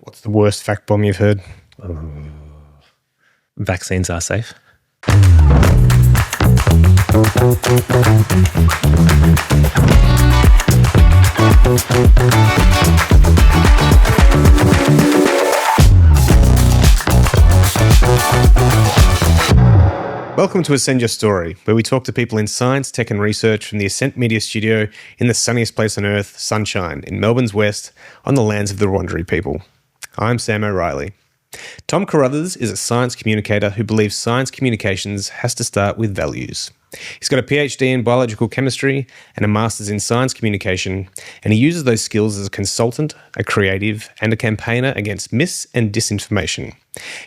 What's the worst fact bomb you've heard? Vaccines are safe. Welcome to Ascend Your Story, where we talk to people in science, tech and research from the Ascent Media studio in the sunniest place on earth, Sunshine, in Melbourne's west, on the lands of the Wurundjeri people. I'm Sam O'Reilly. Tom Carruthers is a science communicator who believes science communications has to start with values. He's got a PhD in biological chemistry and a master's in science communication, and he uses those skills as a consultant, a creative, and a campaigner against mis- and disinformation.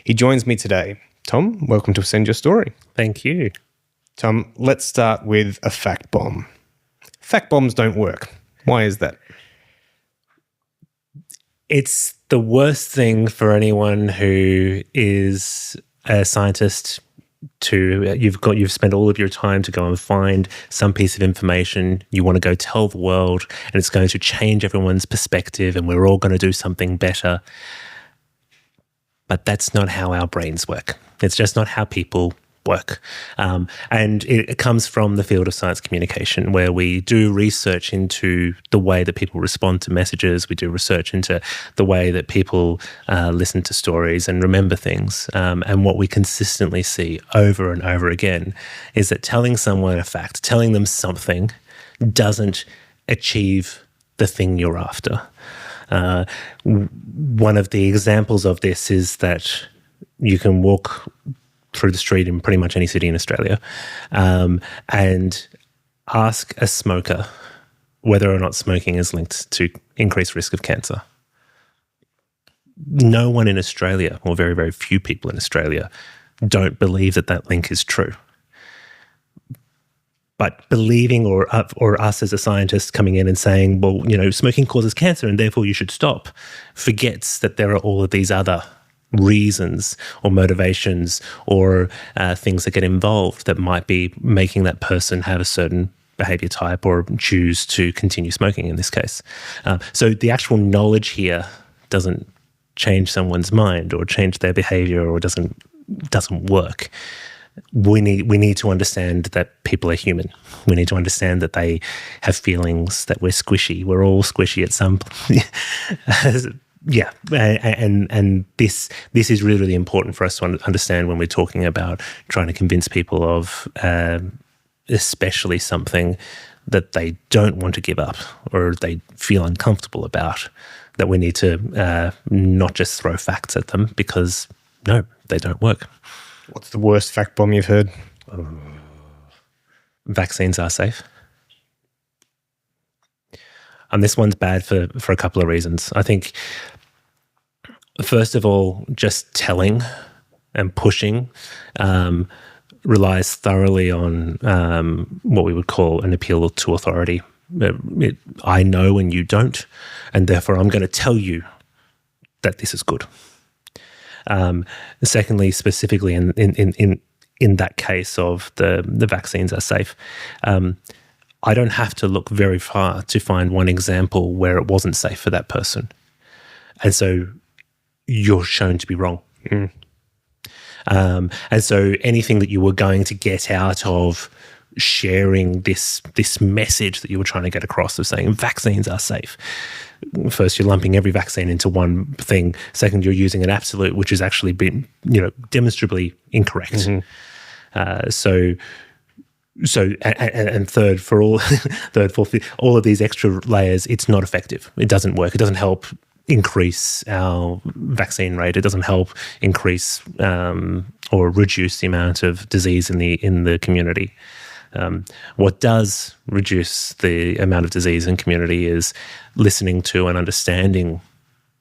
He joins me today. Tom, welcome to Ascend Your Story. Thank you. Tom, let's start with a fact bomb. Fact bombs don't work. Why is that? It's the worst thing for anyone who is a scientist to you've spent all of your time to go and find some piece of information you want to go tell the world, and it's going to change everyone's perspective and we're all going to do something better. But that's not how our brains work. It's just not how people work. And it comes from the field of science communication, where we do research into the way that people respond to messages. We do research into the way that people listen to stories and remember things. And what we consistently see over and over again is that telling someone a fact, telling them something, doesn't achieve the thing you're after. One of the examples of this is that you can walk through the street in pretty much any city in Australia and ask a smoker whether or not smoking is linked to increased risk of cancer. No one in Australia, or very, very few people in Australia, don't believe that that link is true. But believing or us as a scientist coming in and saying, well, you know, smoking causes cancer and therefore you should stop, forgets that there are all of these other reasons or motivations or things that get involved that might be making that person have a certain behavior type or choose to continue smoking in this case. So the actual knowledge here doesn't change someone's mind or change their behavior or doesn't work. We need to understand that people are human. We need to understand that they have feelings, that we're squishy. We're all squishy at some point. Yeah, and this is really, really important for us to understand when we're talking about trying to convince people of especially something that they don't want to give up or they feel uncomfortable about, that we need to not just throw facts at them because, no, they don't work. What's the worst fact bomb you've heard? Vaccines are safe. And this one's bad for a couple of reasons. I think, first of all, just telling and pushing relies thoroughly on what we would call an appeal to authority. I know and you don't, and therefore I'm going to tell you that this is good. Secondly, specifically in that case of the vaccines are safe, I don't have to look very far to find one example where it wasn't safe for that person. And so you're shown to be wrong. Mm. And so anything that you were going to get out of sharing this message that you were trying to get across of saying vaccines are safe, first, you're lumping every vaccine into one thing. Second, you're using an absolute, which has actually been, demonstrably incorrect. Mm-hmm. And third, fourth, all of these extra layers, it's not effective. It doesn't work. It doesn't help increase our vaccine rate. It doesn't help increase or reduce the amount of disease in the community. What does reduce the amount of disease in community is listening to and understanding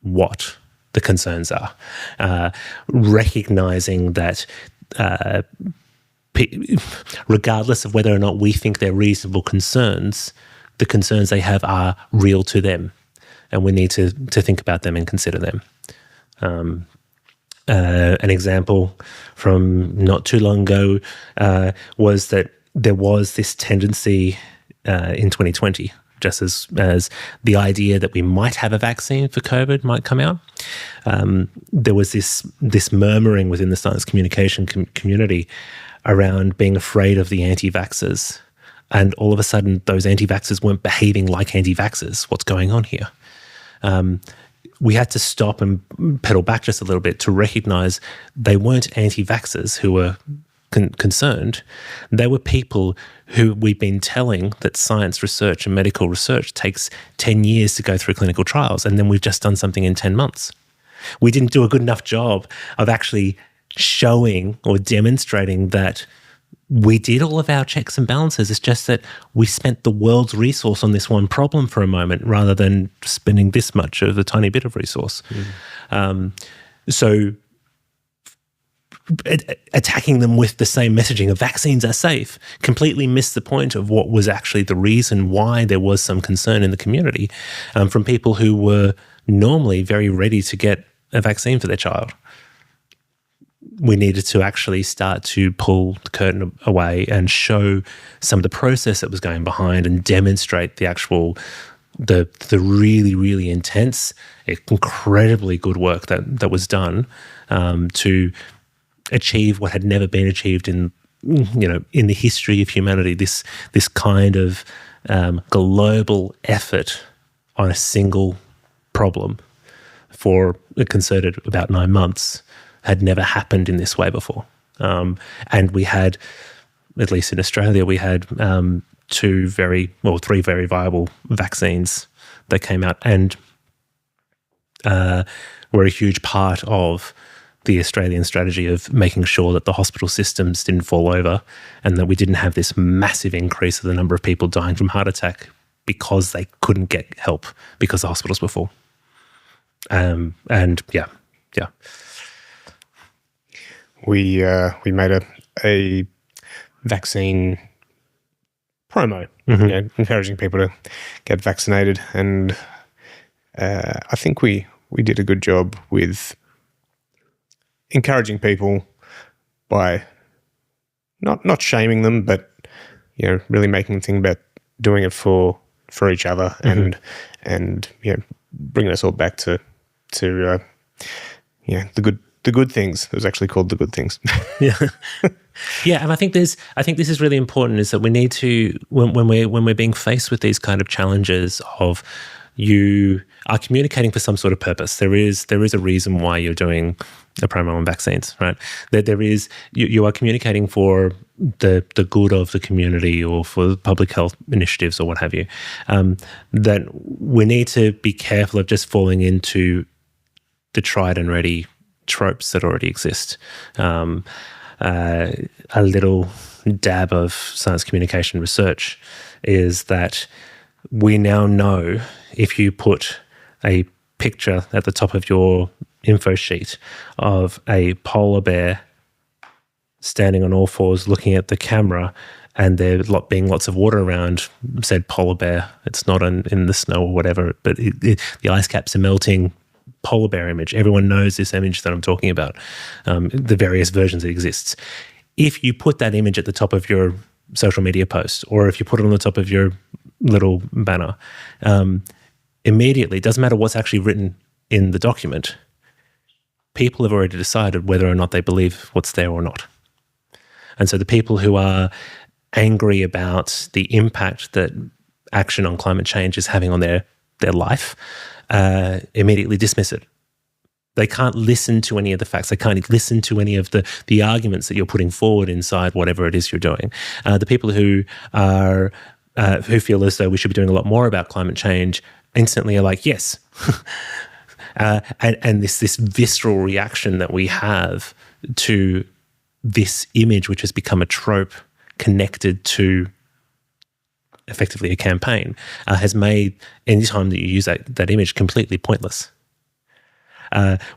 what the concerns are, recognizing that regardless of whether or not we think they're reasonable concerns, the concerns they have are real to them, and we need to think about them and consider them. An example from not too long ago was that there was this tendency in 2020, just as the idea that we might have a vaccine for COVID might come out, there was this murmuring within the science communication community around being afraid of the anti-vaxxers. And all of a sudden, those anti-vaxxers weren't behaving like anti-vaxxers. What's going on here? We had to stop and pedal back just a little bit to recognize they weren't anti-vaxxers who were concerned. They were people who we've been telling that science research and medical research takes 10 years to go through clinical trials, and then we've just done something in 10 months. We didn't do a good enough job of actually showing or demonstrating that we did all of our checks and balances. It's just that we spent the world's resource on this one problem for a moment rather than spending this much of a tiny bit of resource. So attacking them with the same messaging of vaccines are safe completely missed the point of what was actually the reason why there was some concern in the community from people who were normally very ready to get a vaccine for their child. We needed to actually start to pull the curtain away and show some of the process that was going behind and demonstrate the actual, the really, really intense, incredibly good work that was done to achieve what had never been achieved in the history of humanity. This kind of global effort on a single problem for a concerted about 9 months had never happened in this way before. And we had, at least in Australia, we had three very viable vaccines that came out and were a huge part of the Australian strategy of making sure that the hospital systems didn't fall over and that we didn't have this massive increase of the number of people dying from heart attack because they couldn't get help because the hospitals were full. We made a vaccine promo, encouraging people to get vaccinated, and I think we did a good job with encouraging people by not shaming them, but really making them think about doing it for each other, and bringing us all back to the good things. It was actually called The Good Things. Yeah, and I think this is really important, is that we need to, when we're being faced with these kind of challenges of you are communicating for some sort of purpose. There is a reason why you're doing a promo on vaccines, right? There is you are communicating for the good of the community or for public health initiatives or what have you. That we need to be careful of just falling into the tried and ready tropes that already exist. A little dab of science communication research is that we now know if you put a picture at the top of your info sheet of a polar bear standing on all fours looking at the camera and there being lots of water around said polar bear, it's not in the snow or whatever, but the ice caps are melting, polar bear image. Everyone knows this image that I'm talking about, the various versions that exists. If you put that image at the top of your social media post, or if you put it on the top of your little banner, immediately, it doesn't matter what's actually written in the document, people have already decided whether or not they believe what's there or not. And so the people who are angry about the impact that action on climate change is having on their life immediately dismiss it. They can't listen to any of the facts. They can't listen to any of the arguments that you're putting forward inside whatever it is you're doing. The people who are who feel as though we should be doing a lot more about climate change instantly are like, yes. And this visceral reaction that we have to this image, which has become a trope connected to effectively a campaign, has made any time that you use that image completely pointless.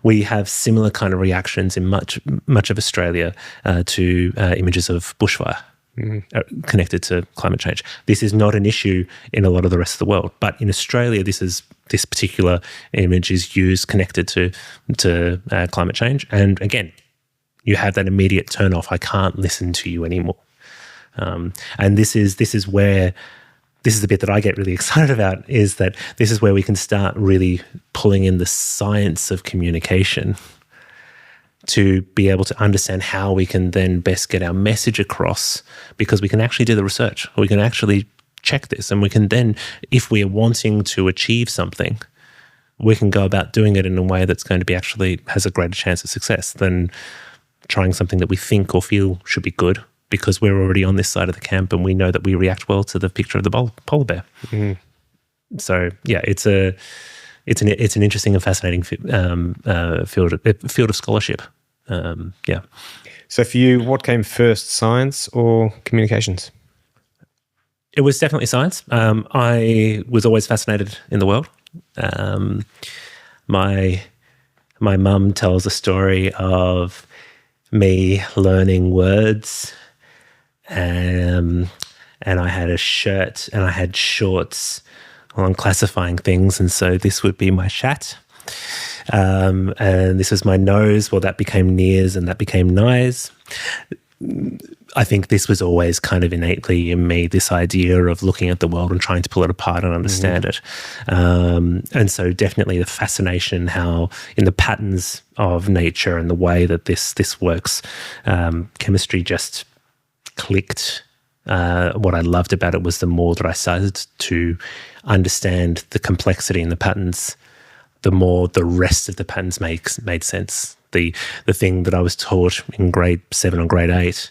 We have similar kind of reactions in much of Australia to images of bushfire connected to climate change. This is not an issue in a lot of the rest of the world, but in Australia, this particular image is used connected to climate change. And again, you have that immediate turn off. I can't listen to you anymore. And this is where this is the bit that I get really excited about, is that this is where we can start really pulling in the science of communication to be able to understand how we can then best get our message across, because we can actually do the research. We can actually check this, and we can then, if we are wanting to achieve something, we can go about doing it in a way that's going to be actually has a greater chance of success than trying something that we think or feel should be good, because we're already on this side of the camp and we know that we react well to the picture of the polar bear. Mm. So yeah, it's an interesting and fascinating field of scholarship. Yeah. So for you, what came first, science or communications? It was definitely science. I was always fascinated in the world. My mum tells a story of me learning words, and I had a shirt and I had shorts on classifying things, and so this would be my shat, and this was my nose. Well, that became nears and that became nighes. I think this was always kind of innately in me, this idea of looking at the world and trying to pull it apart and understand it. And so definitely the fascination how in the patterns of nature and the way that this works, chemistry just clicked. What I loved about it was the more that I started to understand the complexity in the patterns, the more the rest of the patterns made sense. The thing that I was taught in grade 7 or grade 8,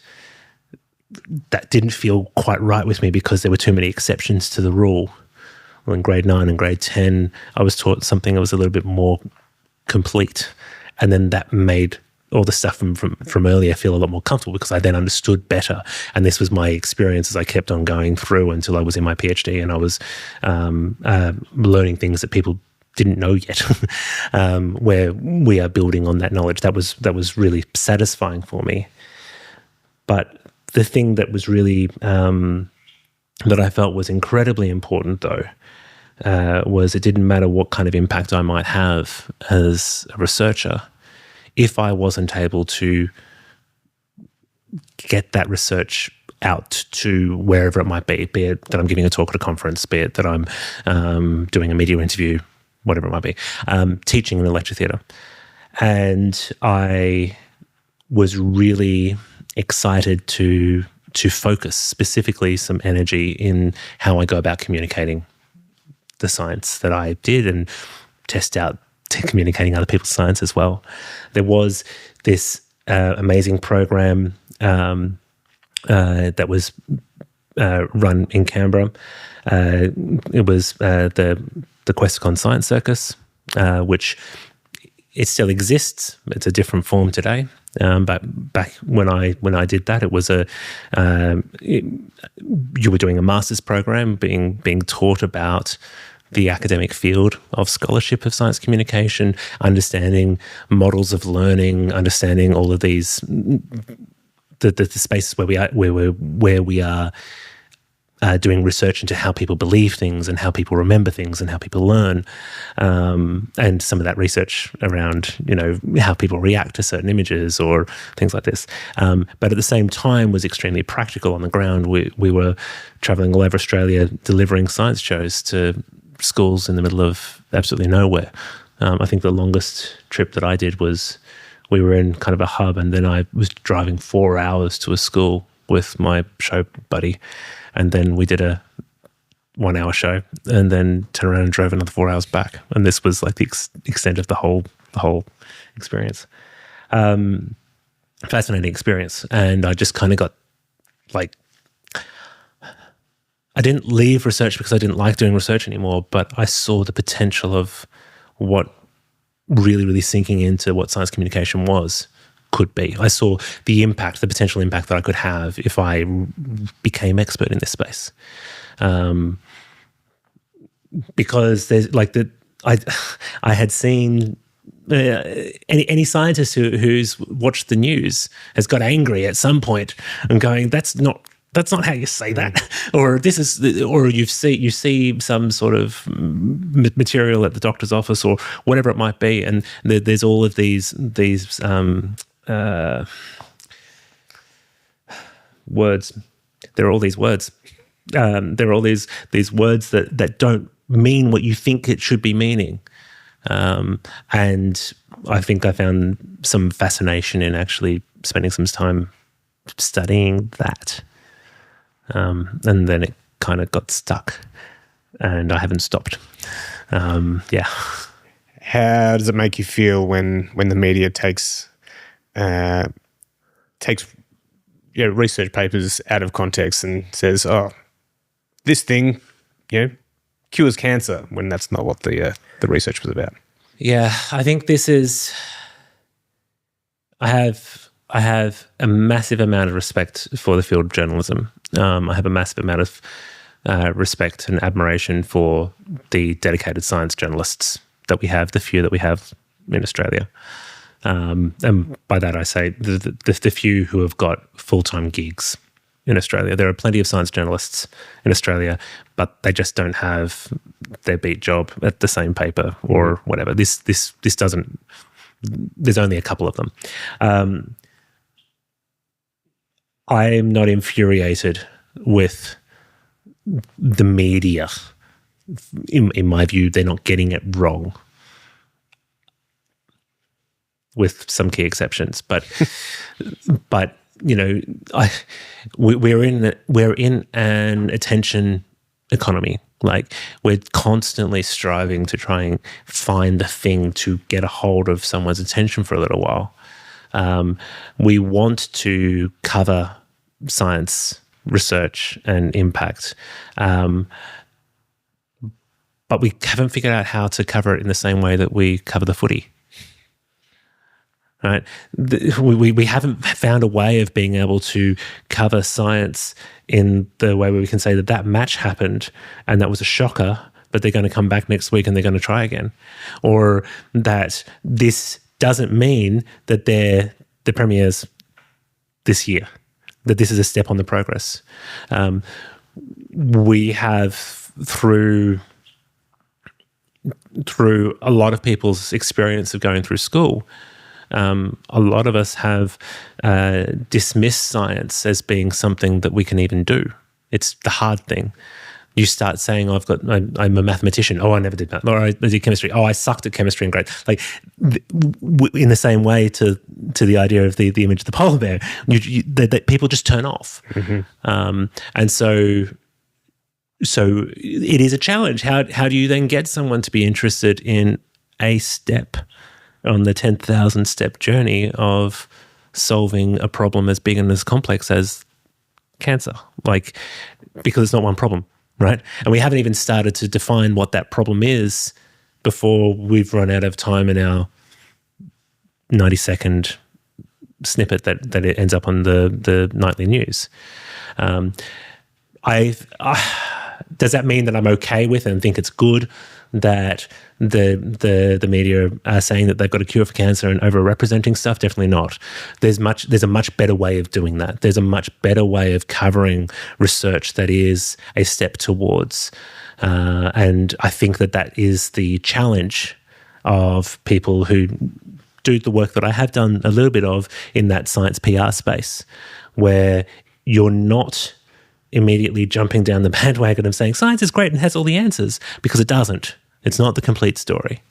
that didn't feel quite right with me because there were too many exceptions to the rule. Well, in grade 9 and grade 10, I was taught something that was a little bit more complete. And then that made all the stuff from earlier feel a lot more comfortable because I then understood better. And this was my experience as I kept on going through until I was in my PhD and I was learning things that people didn't know yet, where we are building on that knowledge. That was really satisfying for me. But the thing that was really that I felt was incredibly important, though, was it didn't matter what kind of impact I might have as a researcher if I wasn't able to get that research out to wherever it might be it that I'm giving a talk at a conference, be it that I'm doing a media interview, whatever it might be, teaching in a lecture theatre. And I was really excited to focus specifically some energy in how I go about communicating the science that I did and test out communicating other people's science as well. There was this amazing program that was run in Canberra. It was the Questacon Science Circus, which it still exists. It's a different form today. But back when I did that, it was you were doing a master's program, being taught about the academic field of scholarship of science communication, understanding models of learning, understanding all of these the spaces where we are doing research into how people believe things and how people remember things and how people learn, and some of that research around, how people react to certain images or things like this. But at the same time was extremely practical on the ground. We were traveling all over Australia delivering science shows to schools in the middle of absolutely nowhere. I think the longest trip that I did was we were in kind of a hub, and then I was driving 4 hours to a school with my show buddy. And then we did a 1 hour show and then turned around and drove another 4 hours back. And this was like the extent of the whole experience. Fascinating experience. And I just kind of got like, I didn't leave research because I didn't like doing research anymore, but I saw the potential of what really, really sinking into what science communication could be. I saw the potential impact that I could have if I became expert in this space. Because there's like I had seen any scientist who's watched the news has got angry at some point and going, that's not how you say that, or you see some sort of material at the doctor's office or whatever it might be, and there's all of these words. There are all these words There are all these words that don't mean what you think it should be meaning. And I think I found some fascination in actually spending some time studying that. And then it kind of got stuck and I haven't stopped. Yeah. How does it make you feel when the media takes research papers out of context and says, "Oh, this thing, cures cancer," when that's not what the research was about? Yeah, I think this is. I have a massive amount of respect for the field of journalism. I have a massive amount of respect and admiration for the dedicated science journalists that we have, the few that we have in Australia. And by that I say the few who have got full-time gigs in Australia. There are plenty of science journalists in Australia, but they just don't have their beat job at the same paper or whatever. This doesn't. There's only a couple of them. I'm not infuriated with the media. In my view, they're not getting it wrong, with some key exceptions. But we're in an attention economy. Like, we're constantly striving to try and find the thing to get a hold of someone's attention for a little while. We want to cover science, research, and impact, but we haven't figured out how to cover it in the same way that we cover the footy. Right? We haven't found a way of being able to cover science in the way where we can say that match happened and that was a shocker, but they're going to come back next week and they're going to try again. Or that this doesn't mean that they're the premiers this year, that this is a step on the progress. We have, through a lot of people's experience of going through school, a lot of us have dismissed science as being something that we can even do. It's the hard thing. You start saying, I'm a mathematician. Oh, I never did math. Or I did chemistry. Oh, I sucked at chemistry in grade. Like, in the same way to the idea of the image of the polar bear, that people just turn off. Mm-hmm. And so it is a challenge. How do you then get someone to be interested in a step on the 10,000 step journey of solving a problem as big and as complex as cancer? Like, because it's not one problem, right? And we haven't even started to define what that problem is before we've run out of time in our 90-second snippet that it ends up on the nightly news. Does that mean that I'm okay with it and think it's good that the media are saying that they've got a cure for cancer and over-representing stuff? Definitely not. There's a much better way of doing that. There's a much better way of covering research that is a step towards. And I think that is the challenge of people who do the work that I have done a little bit of in that science PR space, where you're not immediately jumping down the bandwagon of saying science is great and has all the answers, because it doesn't. It's not the complete story.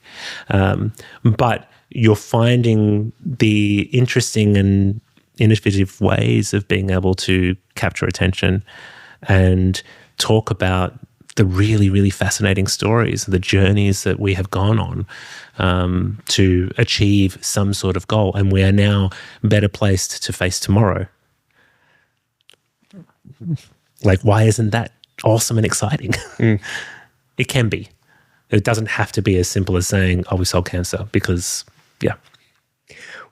But you're finding the interesting and innovative ways of being able to capture attention and talk about the really, really fascinating stories, the journeys that we have gone on to achieve some sort of goal. And we are now better placed to face tomorrow. Like, why isn't that awesome and exciting? It can be. It doesn't have to be as simple as saying, oh, we solved cancer, because, yeah.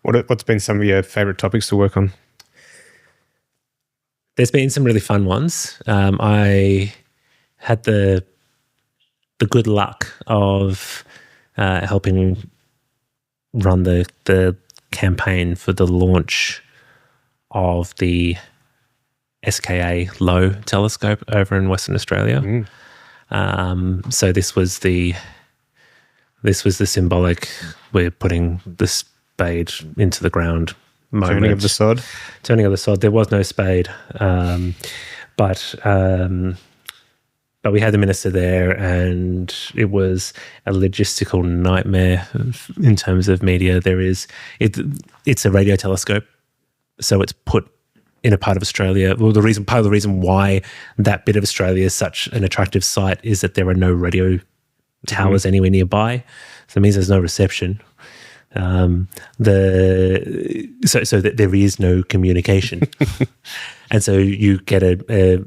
What's been some of your favourite topics to work on? There's been some really fun ones. I had the good luck of helping run the campaign for the launch of the SKA Low telescope over in Western Australia. So this was the symbolic, we're putting the spade into the ground moment. Turning of the sod. Turning of the sod. There was no spade, but But we had the minister there, and it was a logistical nightmare in terms of media. It's a radio telescope, so it's put in a part of Australia. Well, part of the reason why that bit of Australia is such an attractive site is that there are no radio towers anywhere nearby. So it means there's no reception. So that there is no communication. And so you get a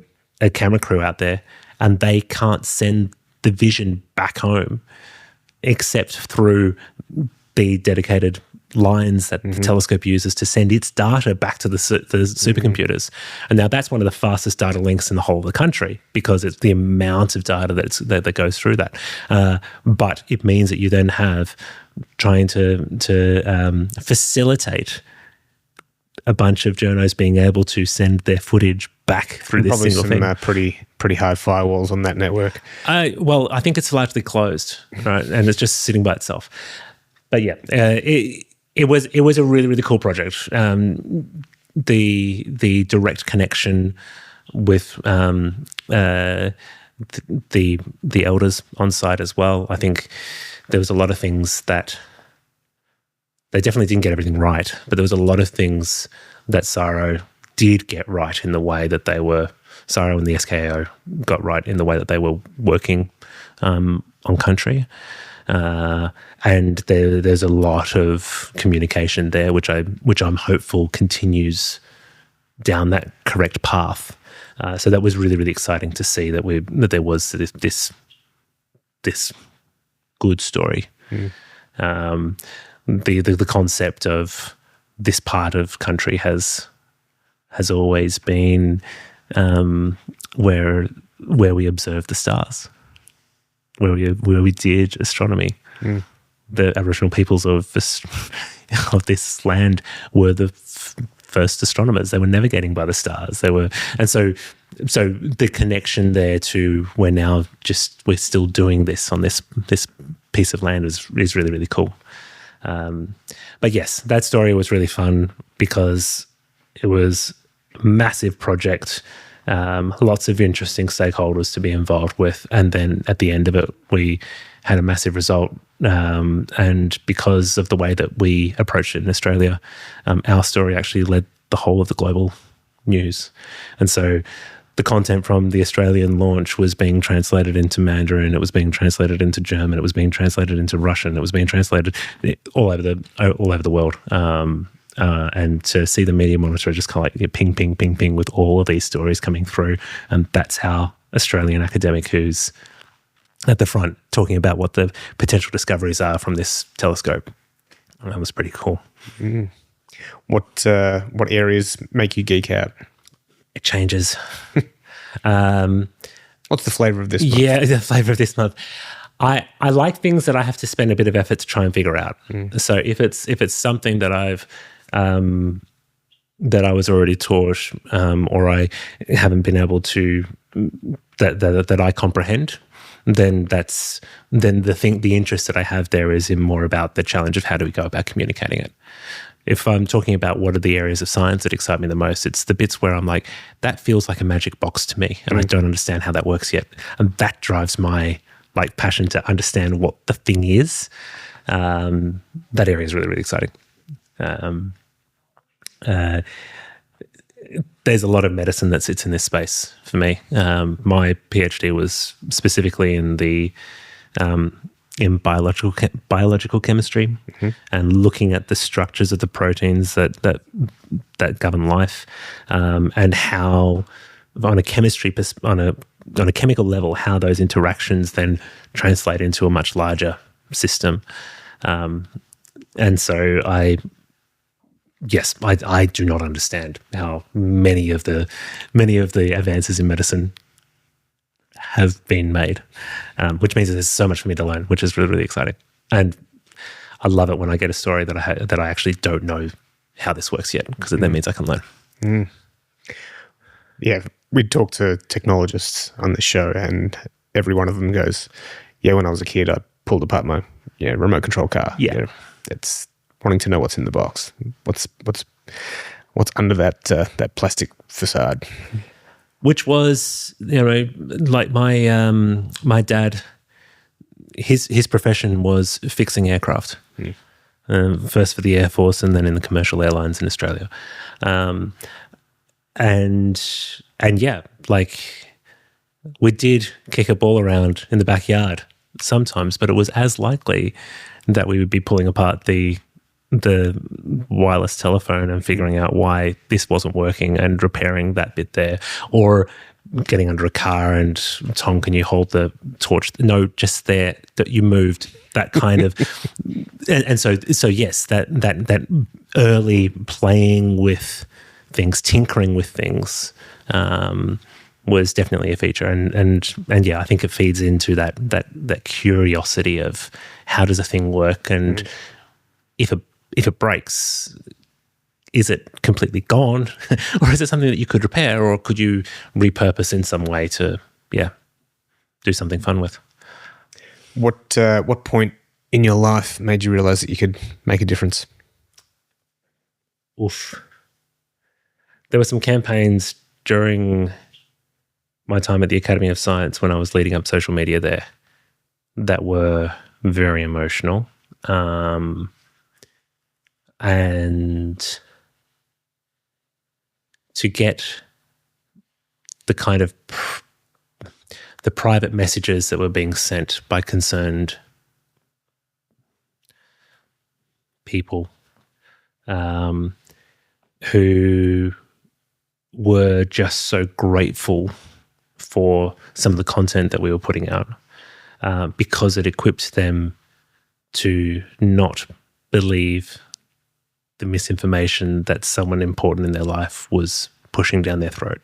camera crew out there, and they can't send the vision back home except through the dedicated lines that the telescope uses to send its data back to the supercomputers. And now that's one of the fastest data links in the whole of the country, because it's the amount of data that goes through that. But it means that you then have trying to facilitate a bunch of journos being able to send their footage back through this single thing. Pretty hard firewalls on that network. Well, I think it's largely closed, right? And it's just sitting by itself. But yeah, it was a really, really cool project. The direct connection with the elders on site as well. I think there was a lot of things that they definitely didn't get everything right, but there was a lot of things that SARO did get right in the way that they were, SARO and the SKAO got right in the way that they were working on country. And there's a lot of communication there, which I'm hopeful continues down that correct path. So that was really, really exciting to see that there was this good story. The concept of this part of country has always been where we observe the stars, where we did astronomy. The Aboriginal peoples of this land were the first astronomers. They were navigating by the stars. So the connection there to we're still doing this on this piece of land is really, really cool. But yes, that story was really fun because it was a massive project, lots of interesting stakeholders to be involved with, and then at the end of it, we had a massive result. And because of the way that we approached it in Australia, our story actually led the whole of the global news. And so the content from the Australian launch was being translated into Mandarin, it was being translated into German, it was being translated into Russian, it was being translated all over the world. And to see the media monitor just kind of like ping, ping, ping, ping with all of these stories coming through. And that's how Australian academic who's at the front talking about what the potential discoveries are from this telescope. And that was pretty cool. What areas make you geek out? It changes. What's the flavour of this month? Yeah, the flavour of this month. I like things that I have to spend a bit of effort to try and figure out. So if it's something that that I was already taught, or I haven't been able to that I comprehend, then the interest that I have there is in more about the challenge of how do we go about communicating it. If I'm talking about what are the areas of science that excite me the most, it's the bits where I'm like, that feels like a magic box to me, and I don't understand how that works yet, and that drives my passion to understand what the thing is. That area is really, really exciting. There's a lot of medicine that sits in this space for me. My PhD was specifically in biological chemistry, and looking at the structures of the proteins that govern life, and how on a chemical level, how those interactions then translate into a much larger system. And so I do not understand how many of the advances in medicine have been made, which means there's so much for me to learn, which is really, really exciting. And I love it when I get a story that I actually don't know how this works yet, because that means I can learn. Yeah, we talk to technologists on the show, and every one of them goes, "Yeah, when I was a kid, I pulled apart my remote control car." Yeah, it's wanting to know what's in the box, what's under that plastic facade. which was, like my dad, his profession was fixing aircraft. First for the Air Force and then in the commercial airlines in Australia. And yeah, like we did kick a ball around in the backyard sometimes, but it was as likely that we would be pulling apart the wireless telephone and figuring out why this wasn't working and repairing that bit there, or getting under a car and, Tom, can you hold the torch? No, just there, that you moved, that kind of. and so yes, that early playing with things, tinkering with things, was definitely a feature. And yeah, I think it feeds into that curiosity of how does a thing work, and if it breaks, is it completely gone, or is it something that you could repair, or could you repurpose in some way to, do something fun with? What point in your life made you realize that you could make a difference? Oof. There were some campaigns during my time at the Academy of Science when I was leading up social media there that were very emotional. And to get the kind of the private messages that were being sent by concerned people, who were just so grateful for some of the content that we were putting out, because it equipped them to not believe the misinformation that someone important in their life was pushing down their throat.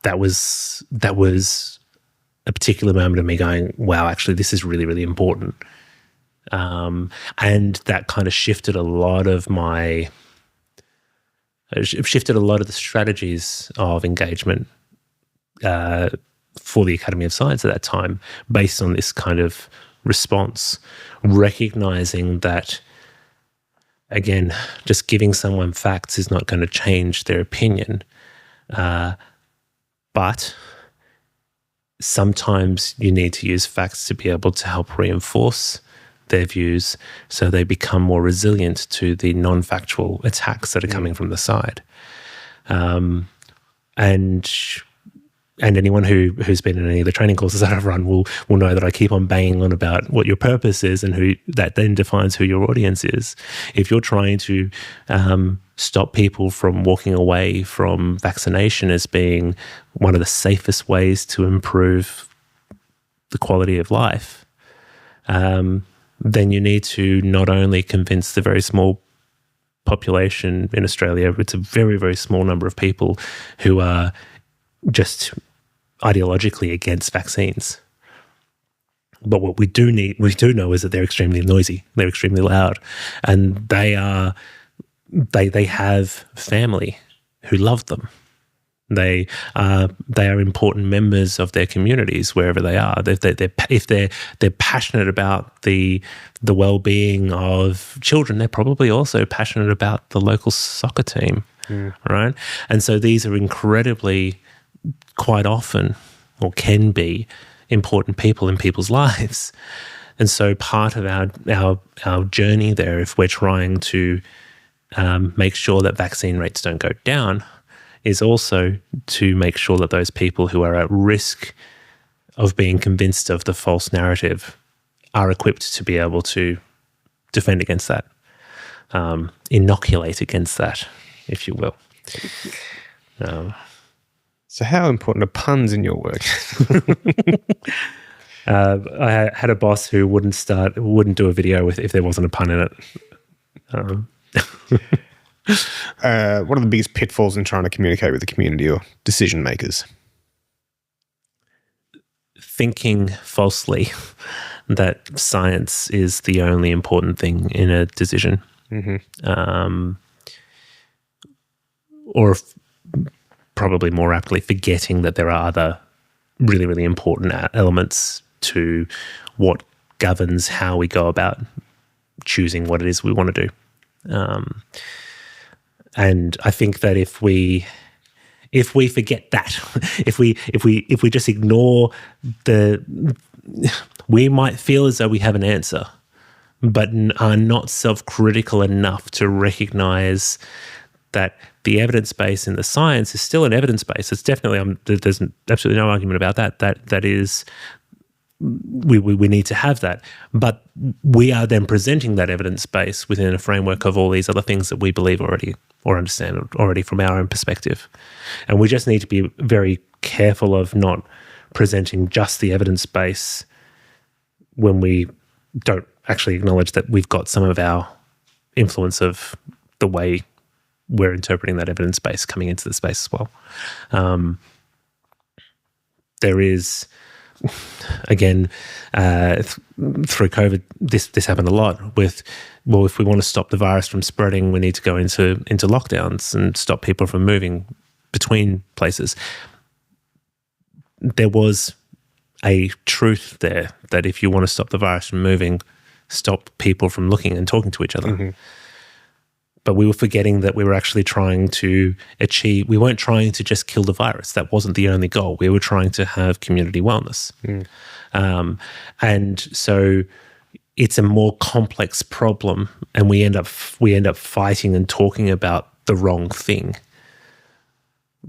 That was a particular moment of me going, wow, actually, this is really, really important. And that kind of shifted a lot of the strategies of engagement for the Academy of Science at that time, based on this kind of response, recognizing that, again, just giving someone facts is not going to change their opinion, but sometimes you need to use facts to be able to help reinforce their views so they become more resilient to the non-factual attacks that are coming from the side. And anyone who's been in any of the training courses that I've run will know that I keep on banging on about what your purpose is, and who that then defines who your audience is. If you're trying to stop people from walking away from vaccination as being one of the safest ways to improve the quality of life, then you need to not only convince the very small population in Australia, it's a very, very small number of people who are just ideologically against vaccines. But what we do know is that they're extremely noisy, they're extremely loud, and they have family who love them. They are important members of their communities wherever they are. If they're passionate about the well-being of children, they're probably also passionate about the local soccer team, right? And so these are incredibly, quite often, or can be, important people in people's lives. And so part of our journey there, if we're trying to make sure that vaccine rates don't go down, is also to make sure that those people who are at risk of being convinced of the false narrative are equipped to be able to defend against that, inoculate against that, if you will. So how important are puns in your work? I had a boss who wouldn't do a video if there wasn't a pun in it. What are the biggest pitfalls in trying to communicate with the community or decision makers? Thinking falsely that science is the only important thing in a decision. Or probably more aptly, forgetting that there are other really, really important elements to what governs how we go about choosing what it is we want to do. And I think that if we forget that, if we just ignore we might feel as though we have an answer, but are not self-critical enough to recognize that the evidence base in the science is still an evidence base. It's definitely, there's absolutely no argument about that. That is, we need to have that. But we are then presenting that evidence base within a framework of all these other things that we believe already or understand already from our own perspective. And we just need to be very careful of not presenting just the evidence base when we don't actually acknowledge that we've got some of our influence of the way we're interpreting that evidence base coming into the space as well. There is, again, through COVID, this happened a lot with, well, if we want to stop the virus from spreading, we need to go into lockdowns and stop people from moving between places. There was a truth there that if you want to stop the virus from moving, stop people from looking and talking to each other. Mm-hmm. But we were forgetting that we were actually trying to achieve, we weren't trying to just kill the virus. That wasn't the only goal. We were trying to have community wellness. And so it's a more complex problem, and we end up fighting and talking about the wrong thing.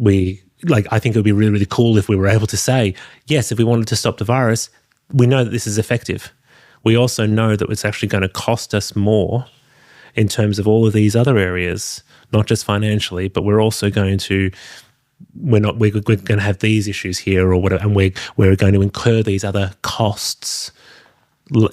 I think it would be really, really cool if we were able to say, yes, if we wanted to stop the virus, we know that this is effective. We also know that it's actually going to cost us more in terms of all of these other areas, not just financially, but we're also going to, we're going to have these issues here or whatever, and we're going to incur these other costs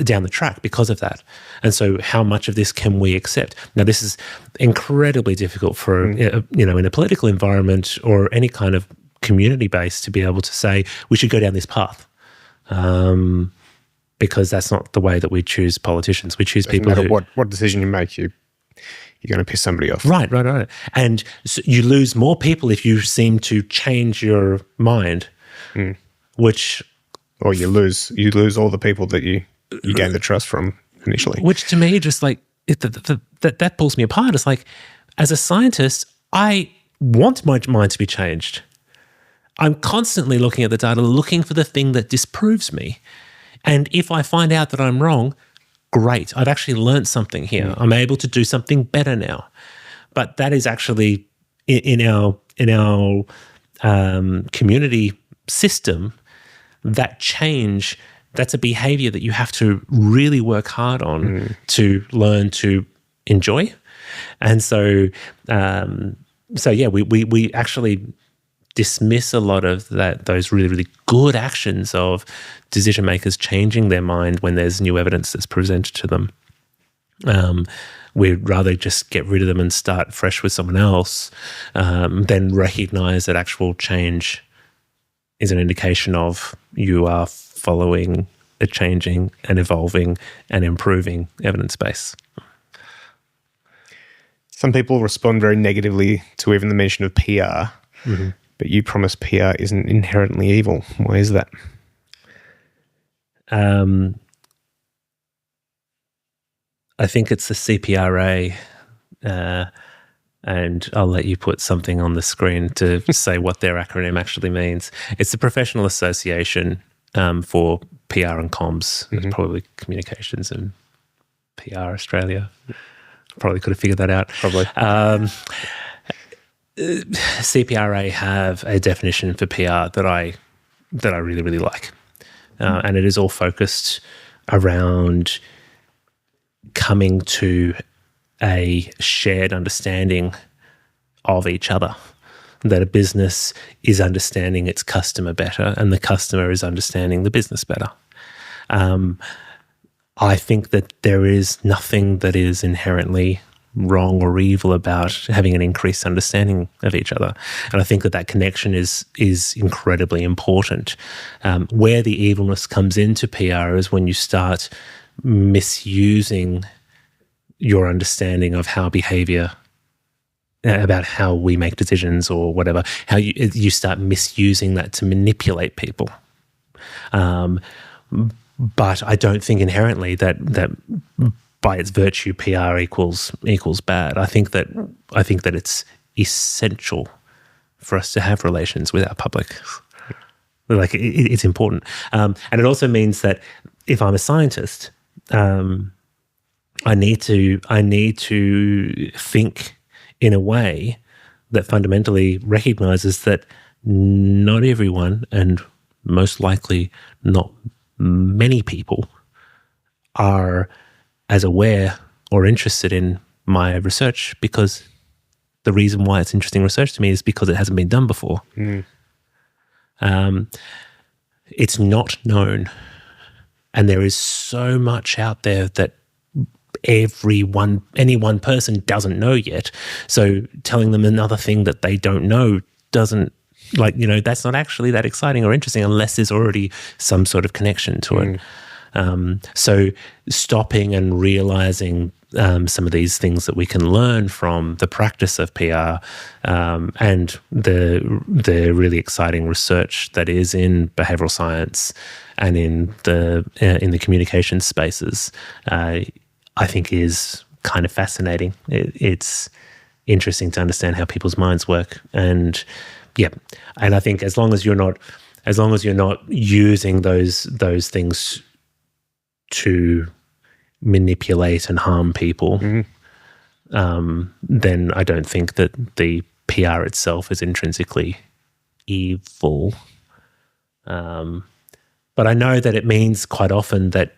down the track because of that. And so how much of this can we accept? Now, this is incredibly difficult for, in a political environment or any kind of community base to be able to say, we should go down this path. Because that's not the way that we choose politicians. We choose people who... what decision you make, you're going to piss somebody off. Right. And so you lose more people if you seem to change your mind, which... Or you lose all the people that you gain the trust from initially. Which to me, just like, that pulls me apart. It's like, as a scientist, I want my mind to be changed. I'm constantly looking at the data, looking for the thing that disproves me. And if I find out that I'm wrong, great. I've actually learned something here. I'm able to do something better now. But that is actually in our community system, that change, that's a behavior that you have to really work hard on to learn to enjoy. And so, we actually dismiss a lot of those really, really good actions of decision makers changing their mind when there's new evidence that's presented to them. We'd rather just get rid of them and start fresh with someone else, than recognize that actual change is an indication of you are following a changing and evolving and improving evidence base. Some people respond very negatively to even the mention of PR. Mm-hmm. But you promise PR isn't inherently evil. Why is that? I think it's the CPRA, and I'll let you put something on the screen to say what their acronym actually means. It's the Professional Association for PR and Comms, probably Communications and PR Australia. Probably could have figured that out. Probably. CPRA have a definition for PR that I really, really like. And it is all focused around coming to a shared understanding of each other, that a business is understanding its customer better and the customer is understanding the business better. I think that there is nothing that is inherently wrong or evil about having an increased understanding of each other. And I think that connection is incredibly important. Where the evilness comes into PR is when you start misusing your understanding of how behavior, about how we make decisions or whatever, how you start misusing that to manipulate people. But I don't think inherently that by its virtue, PR equals bad. I think that it's essential for us to have relations with our public. Like it's important, and it also means that if I'm a scientist, I need to think in a way that fundamentally recognizes that not everyone, and most likely not many people, are as aware or interested in my research, because the reason why it's interesting research to me is because it hasn't been done before. It's not known, and there is so much out there that any one person doesn't know yet. So telling them another thing that they don't know doesn't, that's not actually that exciting or interesting unless there's already some sort of connection to it. So stopping and realizing some of these things that we can learn from the practice of PR and the really exciting research that is in behavioral science and in the communication spaces, I think is kind of fascinating. It's interesting to understand how people's minds work, and I think as long as you're not using those things to manipulate and harm people, then I don't think that the PR itself is intrinsically evil. But I know that it means quite often that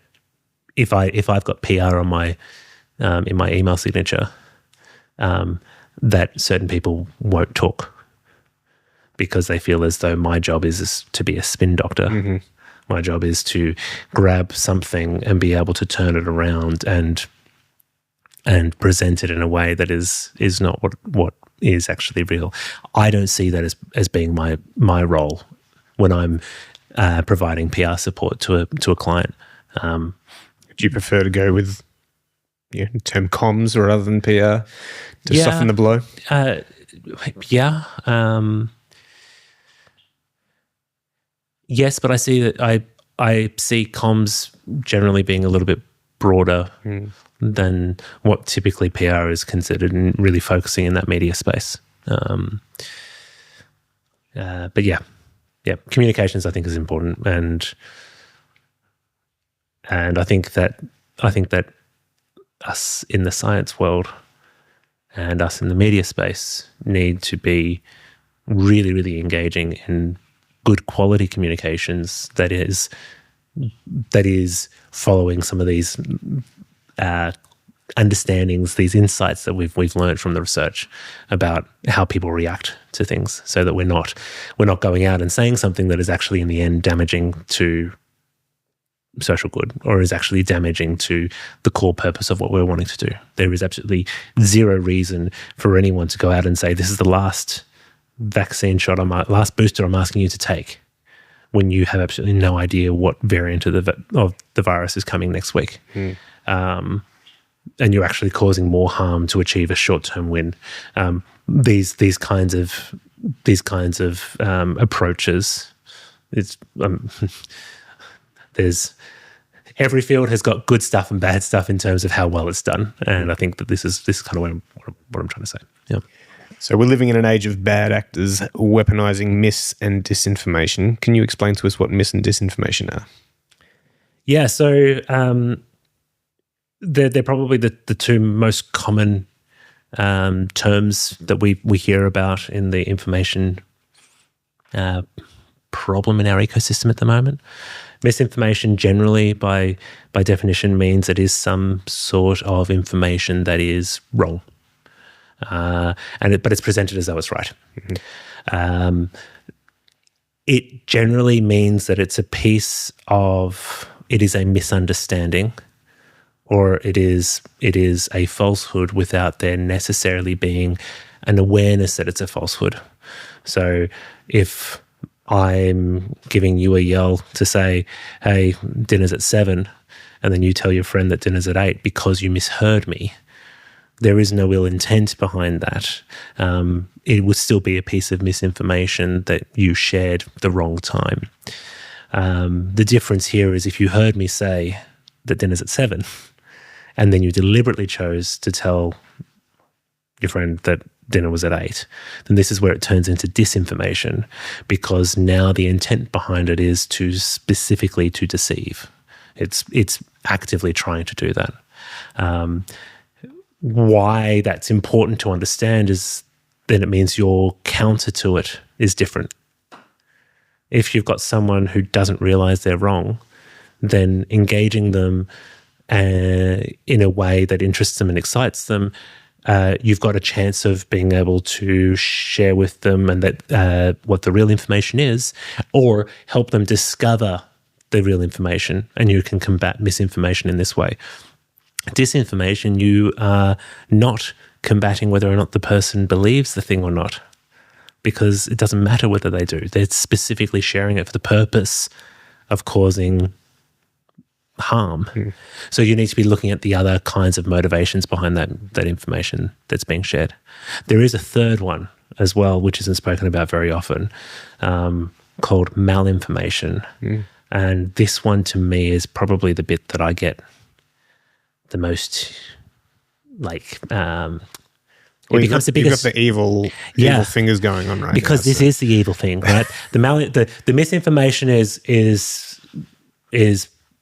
if I've got PR on my in my email signature, that certain people won't talk because they feel as though my job is to be a spin doctor. My job is to grab something and be able to turn it around and present it in a way that is not what is actually real. I don't see that as being my role when I'm providing PR support to a client. Do you prefer to go with the term comms rather than PR to soften the blow? Yes, but I see that I see comms generally being a little bit broader than what typically PR is considered, and really focusing in that media space. But communications I think is important, and I think that us in the science world and us in the media space need to be really, really engaging in good quality communications that is following some of these understandings, these insights that we've learned from the research about how people react to things, so that we're not going out and saying something that is actually in the end damaging to social good, or is actually damaging to the core purpose of what we're wanting to do. There is absolutely zero reason for anyone to go out and say, this is the last vaccine shot, last booster I'm asking you to take, when you have absolutely no idea what variant of the virus is coming next week. And you're actually causing more harm to achieve a short-term win. These kinds of approaches, there's every field has got good stuff and bad stuff in terms of how well it's done, and I think that this is kind of what I'm trying to say. Yeah. So we're living in an age of bad actors weaponizing mis and disinformation. Can you explain to us what mis and disinformation are? Yeah, so they're probably the two most common terms that we hear about in the information problem in our ecosystem at the moment. Misinformation generally, by definition, means it is some sort of information that is wrong, but it's presented as though it's right. It generally means that it is a misunderstanding, or it is a falsehood without there necessarily being an awareness that it's a falsehood. So if I'm giving you a yell to say, hey, dinner's at 7, and then you tell your friend that dinner's at 8 because you misheard me, there is no ill intent behind that. It would still be a piece of misinformation that you shared the wrong time. The difference here is if you heard me say that dinner's at 7, and then you deliberately chose to tell your friend that dinner was at 8, then this is where it turns into disinformation, because now the intent behind it is to specifically to deceive. It's actively trying to do that. Why that's important to understand is then it means your counter to it is different. If you've got someone who doesn't realize they're wrong, then engaging them in a way that interests them and excites them, you've got a chance of being able to share with them and that what the real information is, or help them discover the real information, and you can combat misinformation in this way. Disinformation, you are not combating whether or not the person believes the thing or not, because it doesn't matter whether they do. They're specifically sharing it for the purpose of causing harm. So you need to be looking at the other kinds of motivations behind that information that's being shared. There is a third one as well, which isn't spoken about very often, called malinformation. And this one to me is probably the bit that I get the most it becomes the biggest. You've got the evil fingers going on right because now. This is the evil thing, right? The misinformation is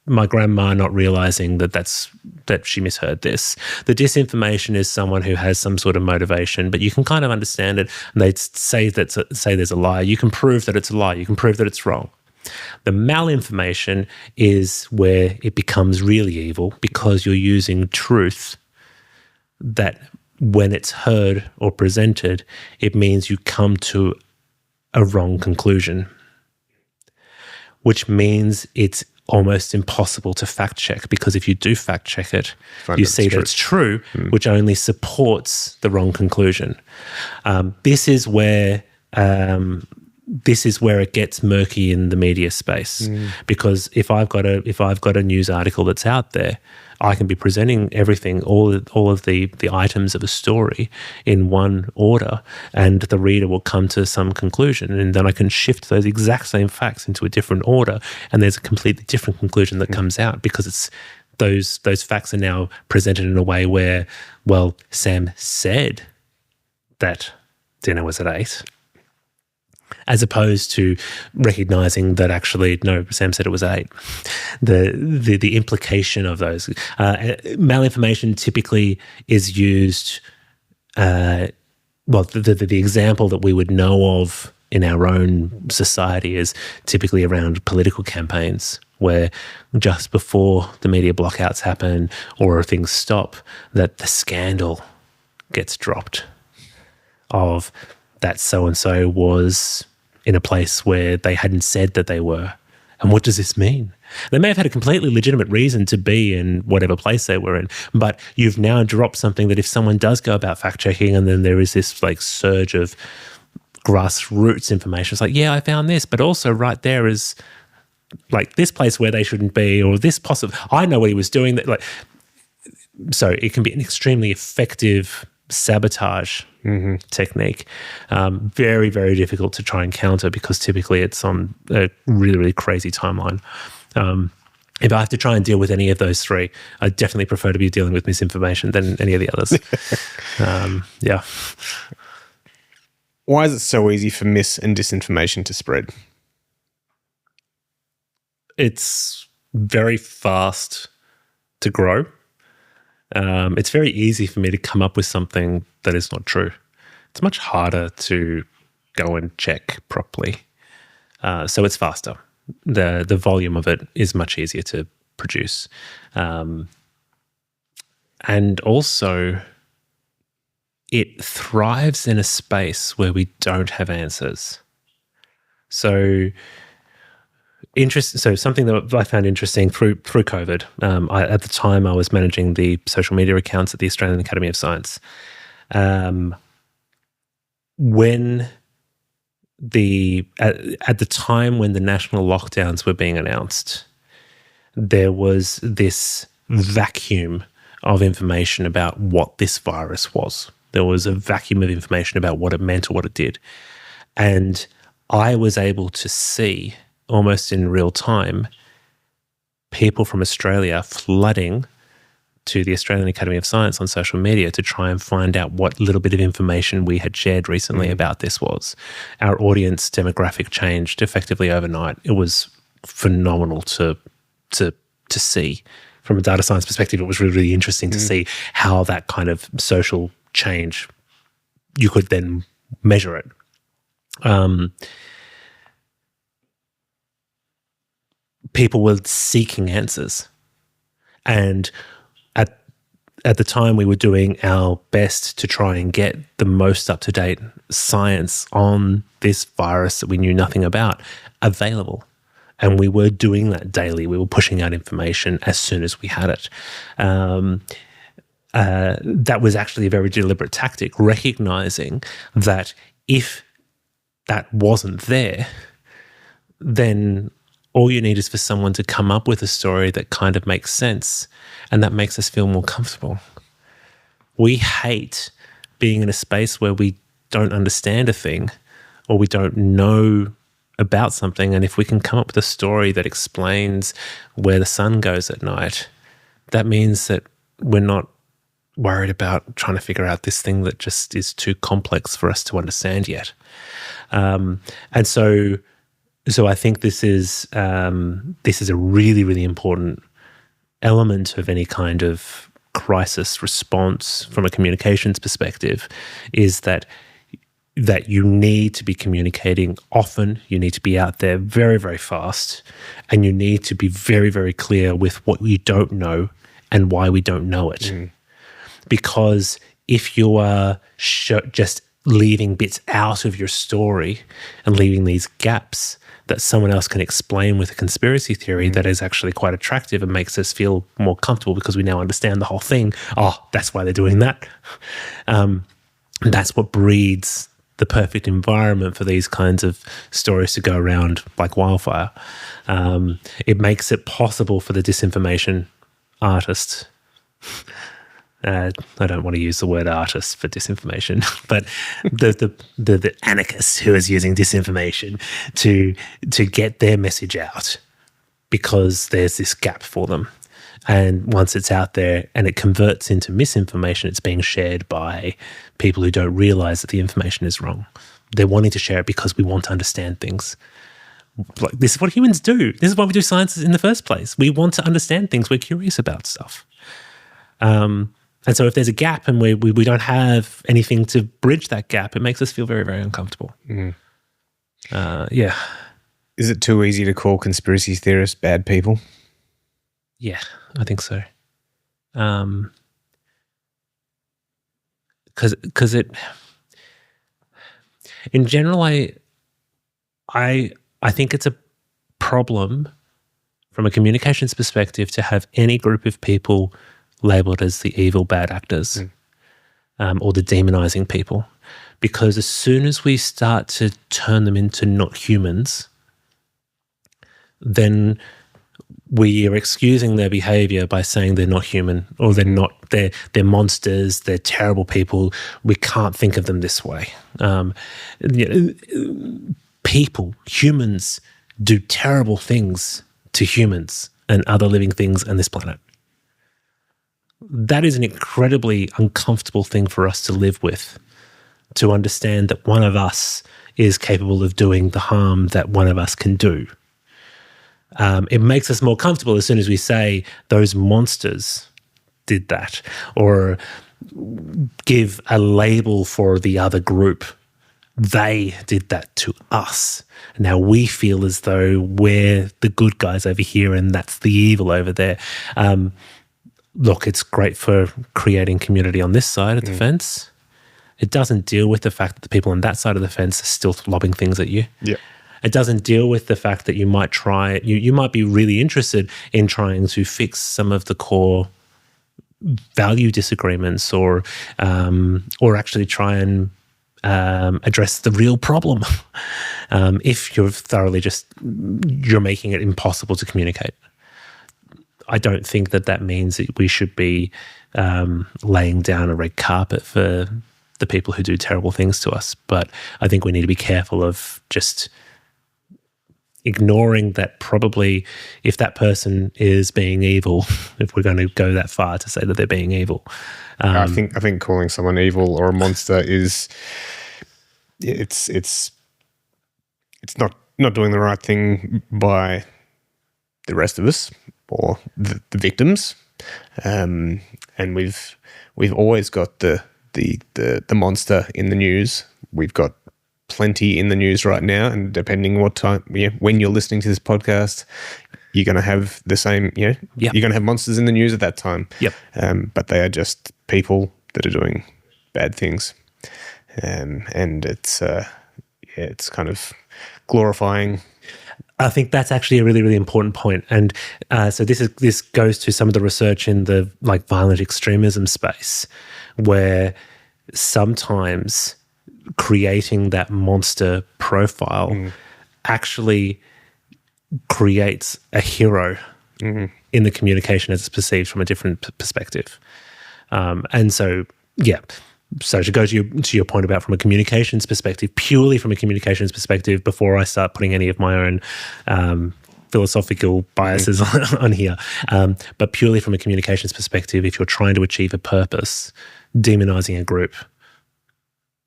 my grandma not realizing that she misheard this. The disinformation is someone who has some sort of motivation, but you can kind of understand it, and they'd say there's a lie. You can prove that it's a lie. You can prove that it's wrong. The malinformation is where it becomes really evil, because you're using truth that when it's heard or presented, it means you come to a wrong conclusion, which means it's almost impossible to fact check, because if you do fact check it, you see that it's true, which only supports the wrong conclusion. This is where it gets murky in the media space, because if I've got a news article that's out there, I can be presenting everything, all of the items of a story in one order, and the reader will come to some conclusion, and then I can shift those exact same facts into a different order, and there's a completely different conclusion that comes out, because it's those facts are now presented in a way where, well, Sam said that dinner was at 8. As opposed to recognizing that actually, no, Sam said it was 8. The implication of those. Malinformation typically is used, the example that we would know of in our own society is typically around political campaigns, where just before the media blockouts happen or things stop, that the scandal gets dropped of that so-and-so was in a place where they hadn't said that they were. And what does this mean? They may have had a completely legitimate reason to be in whatever place they were in, but you've now dropped something that if someone does go about fact-checking and then there is this like surge of grassroots information, it's like, yeah, I found this, but also right there is like this place where they shouldn't be, or this possible, I know what he was doing. So it can be an extremely effective sabotage technique. Very, very difficult to try and counter, because typically it's on a really, really crazy timeline. If I have to try and deal with any of those three, I definitely prefer to be dealing with misinformation than any of the others. Yeah. Why is it so easy for mis and disinformation to spread? It's very fast to grow. It's very easy for me to come up with something that is not true. It's much harder to go and check properly. So it's faster. The volume of it is much easier to produce. And also, it thrives in a space where we don't have answers. So something that I found interesting through COVID, at the time I was managing the social media accounts at the Australian Academy of Science. At the time when the national lockdowns were being announced, there was this vacuum of information about what this virus was. There was a vacuum of information about what it meant or what it did. And I was able to see, almost in real time, people from Australia flooding to the Australian Academy of Science on social media to try and find out what little bit of information we had shared recently about this was. Our audience demographic changed effectively overnight. It was phenomenal to see. From a data science perspective, it was really, really interesting to see how that kind of social change, you could then measure it. People were seeking answers. And at the time, we were doing our best to try and get the most up-to-date science on this virus that we knew nothing about available. And we were doing that daily. We were pushing out information as soon as we had it. That was actually a very deliberate tactic, recognizing that if that wasn't there, then all you need is for someone to come up with a story that kind of makes sense, and that makes us feel more comfortable. We hate being in a space where we don't understand a thing or we don't know about something, and if we can come up with a story that explains where the sun goes at night, that means that we're not worried about trying to figure out this thing that just is too complex for us to understand yet. And so I think this is a really, really important element of any kind of crisis response from a communications perspective, is that you need to be communicating often, you need to be out there very, very fast, and you need to be very, very clear with what you don't know and why we don't know it. Because if you are just leaving bits out of your story and leaving these gaps that someone else can explain with a conspiracy theory that is actually quite attractive and makes us feel more comfortable because we now understand the whole thing. Oh, that's why they're doing that. That's what breeds the perfect environment for these kinds of stories to go around like wildfire. It makes it possible for the disinformation artist. I don't want to use the word artist for disinformation, but the anarchist who is using disinformation to get their message out, because there's this gap for them. And once it's out there and it converts into misinformation, it's being shared by people who don't realize that the information is wrong. They're wanting to share it because we want to understand things. Like, this is what humans do. This is why we do science in the first place. We want to understand things. We're curious about stuff. And so if there's a gap and we don't have anything to bridge that gap, it makes us feel very, very uncomfortable. Yeah. Is it too easy to call conspiracy theorists bad people? Yeah, I think so. Because it, in general, I think it's a problem from a communications perspective to have any group of people labeled as the evil bad actors or the demonizing people, because as soon as we start to turn them into not humans, then we are excusing their behavior by saying they're not human, or they're monsters, they're terrible people, we can't think of them this way. People, humans, do terrible things to humans and other living things on this planet. That is an incredibly uncomfortable thing for us to live with, to understand that one of us is capable of doing the harm that one of us can do. It makes us more comfortable as soon as we say those monsters did that, or give a label for the other group. They did that to us. Now we feel as though we're the good guys over here and that's the evil over there. Look, it's great for creating community on this side of the fence. It doesn't deal with the fact that the people on that side of the fence are still lobbing things at you. Yeah. It doesn't deal with the fact that you might try, you might be really interested in trying to fix some of the core value disagreements, or actually try and address the real problem. If you're thoroughly you're making it impossible to communicate. I don't think that means that we should be laying down a red carpet for the people who do terrible things to us. But I think we need to be careful of just ignoring that probably if that person is being evil, if we're going to go that far to say that they're being evil. I think calling someone evil or a monster is it's not doing the right thing by the rest of us or the victims. And we've always got the monster in the news. We've got plenty in the news right now, and depending what time, when you're listening to this podcast, you're going to have the same. You're going to have monsters in the news at that time. Yep. But they are just people that are doing bad things, and it's kind of glorifying. I think that's actually a really, really important point. And so this goes to some of the research in the violent extremism space, where sometimes creating that monster profile actually creates a hero in the communication as it's perceived from a different perspective. And so, so to go to your point about from a communications perspective, purely from a communications perspective, before I start putting any of my own philosophical biases on here, but purely from a communications perspective, if you're trying to achieve a purpose, demonizing a group,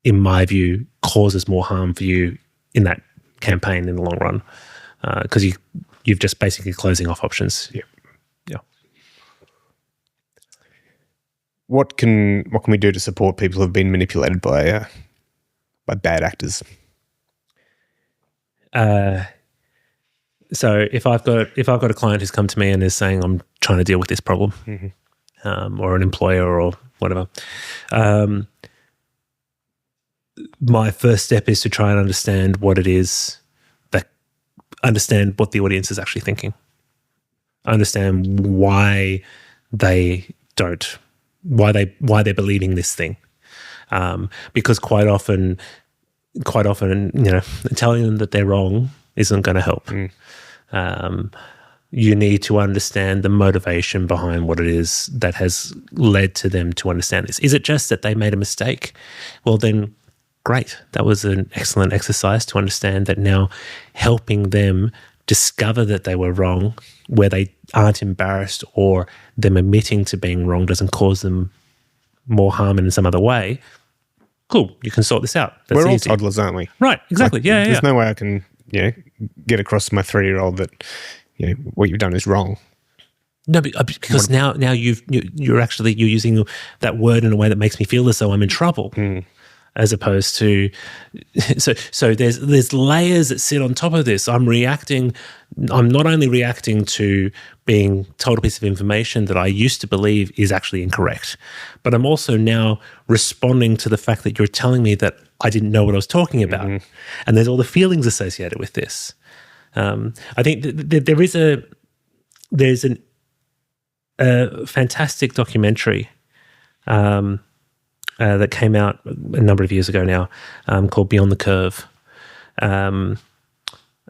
in my view, causes more harm for you in that campaign in the long run, because you've just basically closing off options. Yeah. What can we do to support people who have been manipulated by bad actors? So if I've got a client who's come to me and is saying I'm trying to deal with this problem, or an employer or whatever, my first step is to try and understand what it is, understand what the audience is actually thinking, understand why they're believing this thing, because quite often, telling them that they're wrong isn't going to help. You need to understand the motivation behind what it is that has led to them to understand this. Is it just that they made a mistake? Well, then great. That was an excellent exercise to understand that. Now helping them discover that they were wrong, where they aren't embarrassed, or them admitting to being wrong doesn't cause them more harm in some other way. Cool, you can sort this out. That's We're all easy. toddlers, aren't we? Right, exactly. There's no way I can get across to my 3-year-old that what you've done is wrong. No, because now you're using that word in a way that makes me feel as though I'm in trouble. As opposed to, so there's layers that sit on top of this. I'm not only reacting to being told a piece of information that I used to believe is actually incorrect, but I'm also now responding to the fact that you're telling me that I didn't know what I was talking about. And there's all the feelings associated with this. I think there's a fantastic documentary that came out a number of years ago now, called Beyond the Curve. I'm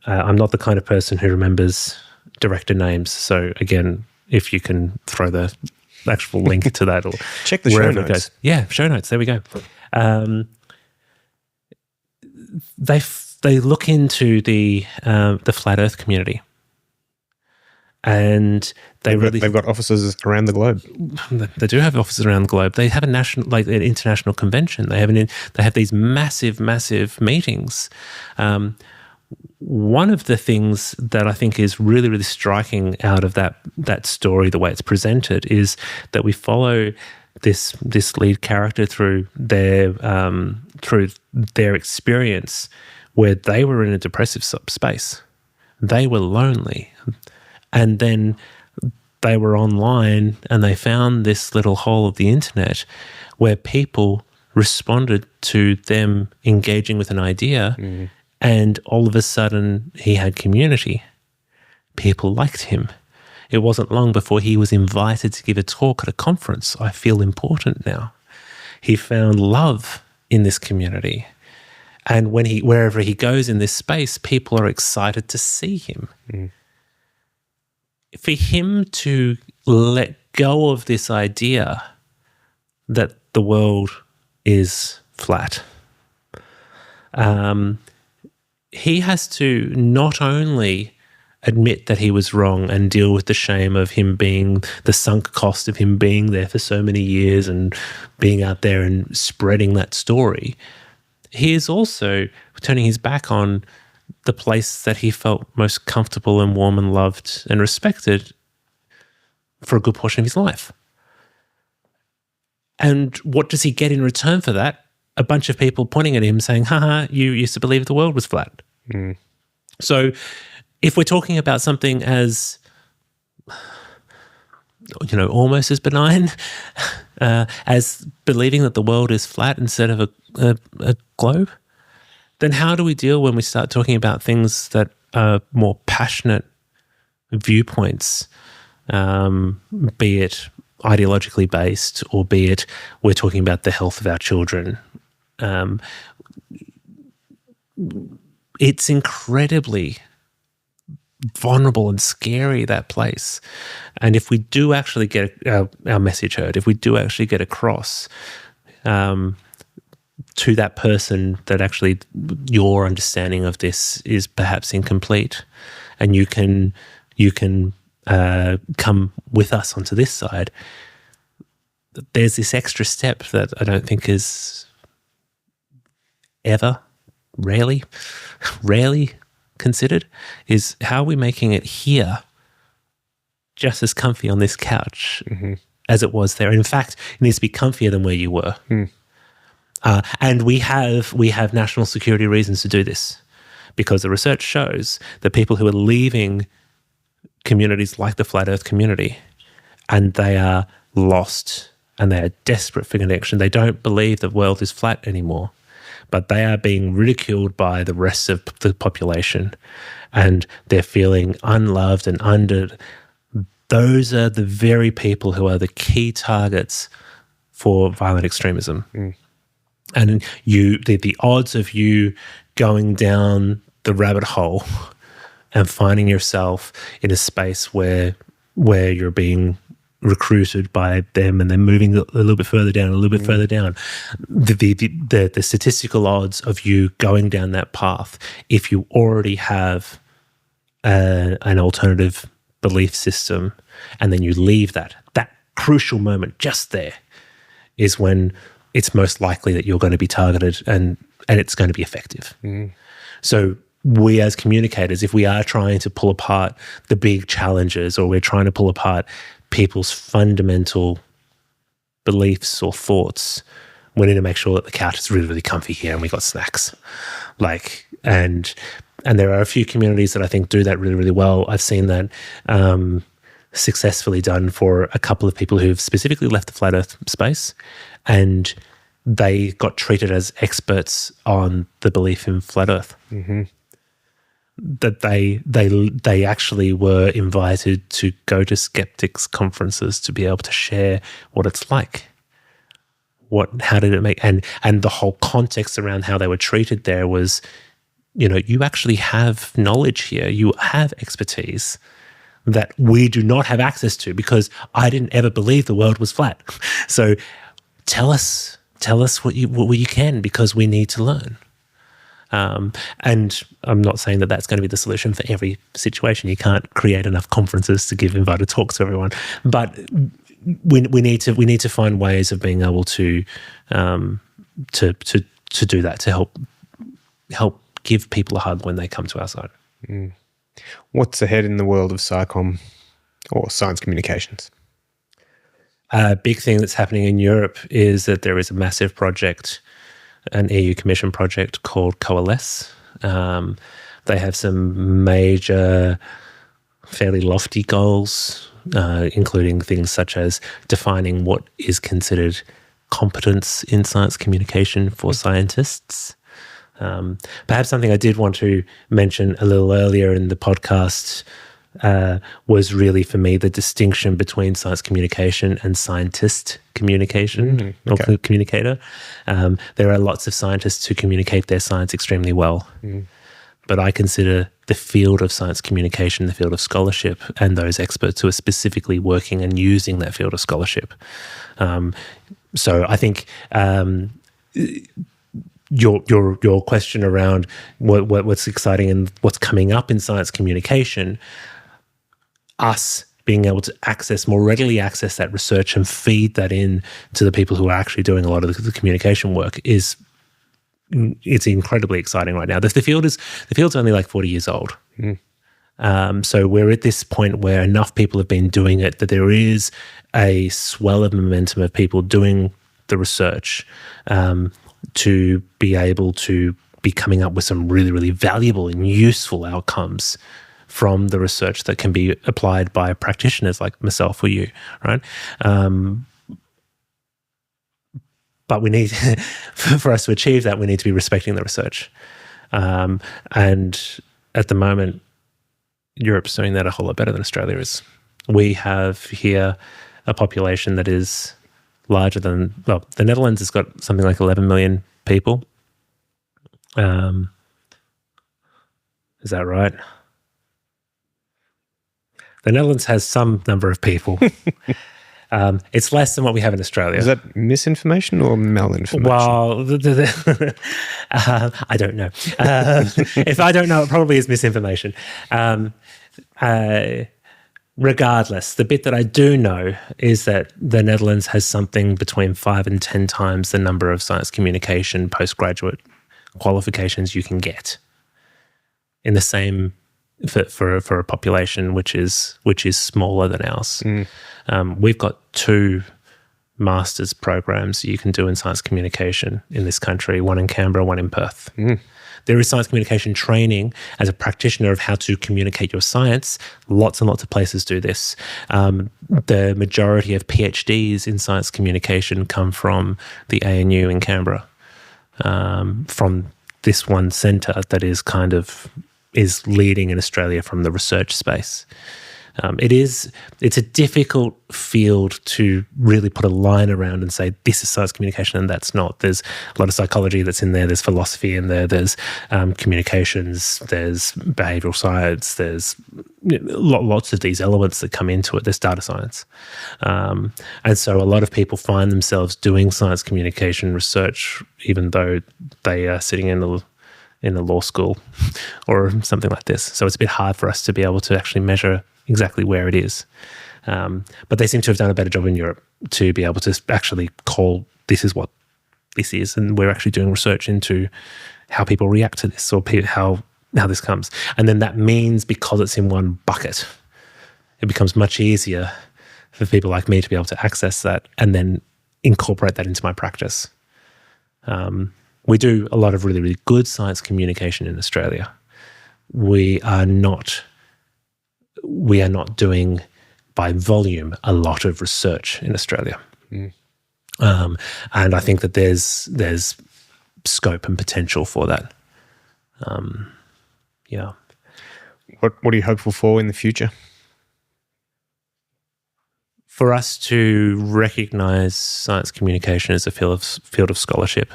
not the kind of person who remembers director names, so again, if you can throw the actual link to that, or check the show notes. It goes. Yeah, show notes. There we go. They look into the flat Earth community. And they've got offices around the globe. They do have offices around the globe. They have an international convention. They have these massive meetings. One of the things that I think is really, really striking out of that story, the way it's presented, is that we follow this lead character through their experience where they were in a depressive space. They were lonely. And then they were online and they found this little hole of the internet where people responded to them engaging with an idea, and all of a sudden he had community. People liked him. It wasn't long before he was invited to give a talk at a conference. I feel important now. He found love in this community. And wherever he goes in this space, people are excited to see him. For him to let go of this idea that the world is flat, he has to not only admit that he was wrong and deal with the shame of him being the sunk cost of him being there for so many years and being out there and spreading that story. He is also turning his back on the place that he felt most comfortable and warm and loved and respected for a good portion of his life. And what does he get in return for that? A bunch of people pointing at him saying, haha, you used to believe the world was flat. Mm. So if we're talking about something as, almost as benign as believing that the world is flat instead of a globe, then how do we deal when we start talking about things that are more passionate viewpoints, be it ideologically based or be it we're talking about the health of our children? It's incredibly vulnerable and scary, that place. And if we do actually get our message heard, if we do actually get across to that person that actually your understanding of this is perhaps incomplete, and you can come with us onto this side, there's this extra step that I don't think is rarely considered, is how are we making it here just as comfy on this couch as it was there. And in fact, it needs to be comfier than where you were. And we have national security reasons to do this, because the research shows that people who are leaving communities like the Flat Earth community, and they are lost and they are desperate for connection. They don't believe the world is flat anymore, but they are being ridiculed by the rest of the population, and they're feeling unloved and under. Those are the very people who are the key targets for violent extremism. And the odds of you going down the rabbit hole and finding yourself in a space where you're being recruited by them and then moving a little bit further down, the statistical odds of you going down that path, if you already have an alternative belief system and then you leave that crucial moment just there, is when it's most likely that you're going to be targeted and it's going to be effective. So we as communicators, if we are trying to pull apart the big challenges, or we're trying to pull apart people's fundamental beliefs or thoughts, we need to make sure that the couch is really, really comfy here and we got snacks. And there are a few communities that I think do that really, really well. I've seen that successfully done for a couple of people who've specifically left the flat earth space, and they got treated as experts on the belief in flat earth. That they actually were invited to go to skeptics conferences to be able to share what it's like. How did it make, and the whole context around how they were treated there was, you actually have knowledge here, you have expertise that we do not have access to, because I didn't ever believe the world was flat. So tell us what you can, because we need to learn. And I'm not saying that that's going to be the solution for every situation. You can't create enough conferences to give invited talks to everyone, but we need to find ways of being able to do that, to help give people a hug when they come to our side. What's ahead in the world of SciComm or science communications? A big thing that's happening in Europe is that there is a massive project, an EU Commission project called Coalesce. They have some major, fairly lofty goals, including things such as defining what is considered competence in science communication for scientists. Perhaps something I did want to mention a little earlier in the podcast was really, for me, the distinction between science communication and scientist communication or communicator. There are lots of scientists who communicate their science extremely well, but I consider the field of science communication the field of scholarship, and those experts who are specifically working and using that field of scholarship. So I think your question around what's exciting and what's coming up in science communication, us being able to more readily access that research and feed that in to the people who are actually doing a lot of the communication work it's incredibly exciting right now. The field's only like 40 years old. So we're at this point where enough people have been doing it that there is a swell of momentum of people doing the research to be able to be coming up with some really, really valuable and useful outcomes from the research that can be applied by practitioners like myself or you, right? But we need, for us to achieve that, we need to be respecting the research. And at the moment, Europe's doing that a whole lot better than Australia is. We have here a population that is larger than, well, the Netherlands has got something like 11 million people. Is that right? The Netherlands has some number of people. It's less than what we have in Australia. Is that misinformation or malinformation? Well, I don't know. If I don't know, it probably is misinformation. Regardless, the bit that I do know is that the Netherlands has something between 5 and 10 times the number of science communication postgraduate qualifications you can get in the same for a population which is smaller than ours. We've got 2 master's programs you can do in science communication in this country, one in Canberra, one in Perth. There is science communication training as a practitioner of how to communicate your science. Lots and lots of places do this. The majority of PhDs in science communication come from the ANU in Canberra, from this one centre that is leading in Australia from the research space. It's a difficult field to really put a line around and say this is science communication and that's not. There's a lot of psychology that's in there. There's philosophy in there. There's communications. There's behavioural science. There's lots of these elements that come into it. There's data science, and so a lot of people find themselves doing science communication research, even though they are sitting in a law school or something like this. So it's a bit hard for us to be able to actually measure exactly where it is. But they seem to have done a better job in Europe to be able to actually call this is what this is, and we're actually doing research into how people react to this or how this comes. And then that means because it's in one bucket, it becomes much easier for people like me to be able to access that and then incorporate that into my practice. We do a lot of really, really good science communication in Australia. We are not doing by volume a lot of research in Australia. And I think that there's scope and potential for that. Yeah. What are you hopeful for in the future? For us to recognise science communication as a field of scholarship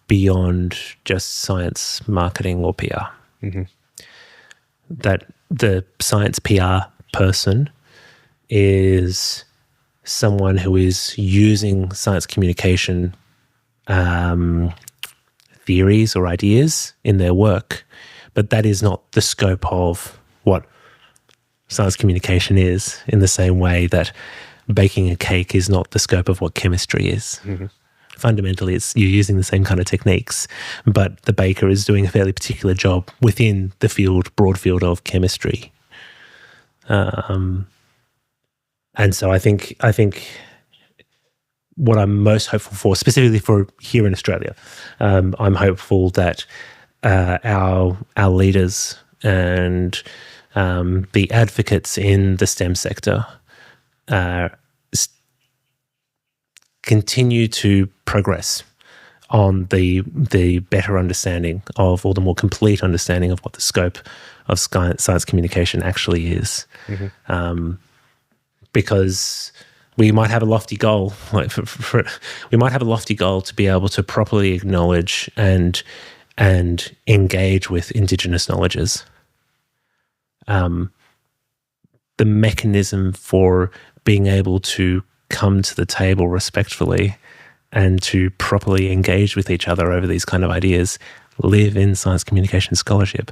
beyond just science marketing or PR. That the science PR person is someone who is using science communication theories or ideas in their work, but that is not the scope of what science communication is, in the same way that baking a cake is not the scope of what chemistry is. Fundamentally, you're using the same kind of techniques, but the baker is doing a fairly particular job within the broad field of chemistry. And so I think what I'm most hopeful for, specifically for here in Australia, I'm hopeful that our leaders and the advocates in the STEM sector continue to progress on the better understanding of, or the more complete understanding of, what the scope of science communication actually is. Because we might have a lofty goal, we might have a lofty goal to be able to properly acknowledge and engage with Indigenous knowledges. The mechanism for being able to come to the table respectfully and to properly engage with each other over these kind of ideas live in science communication scholarship.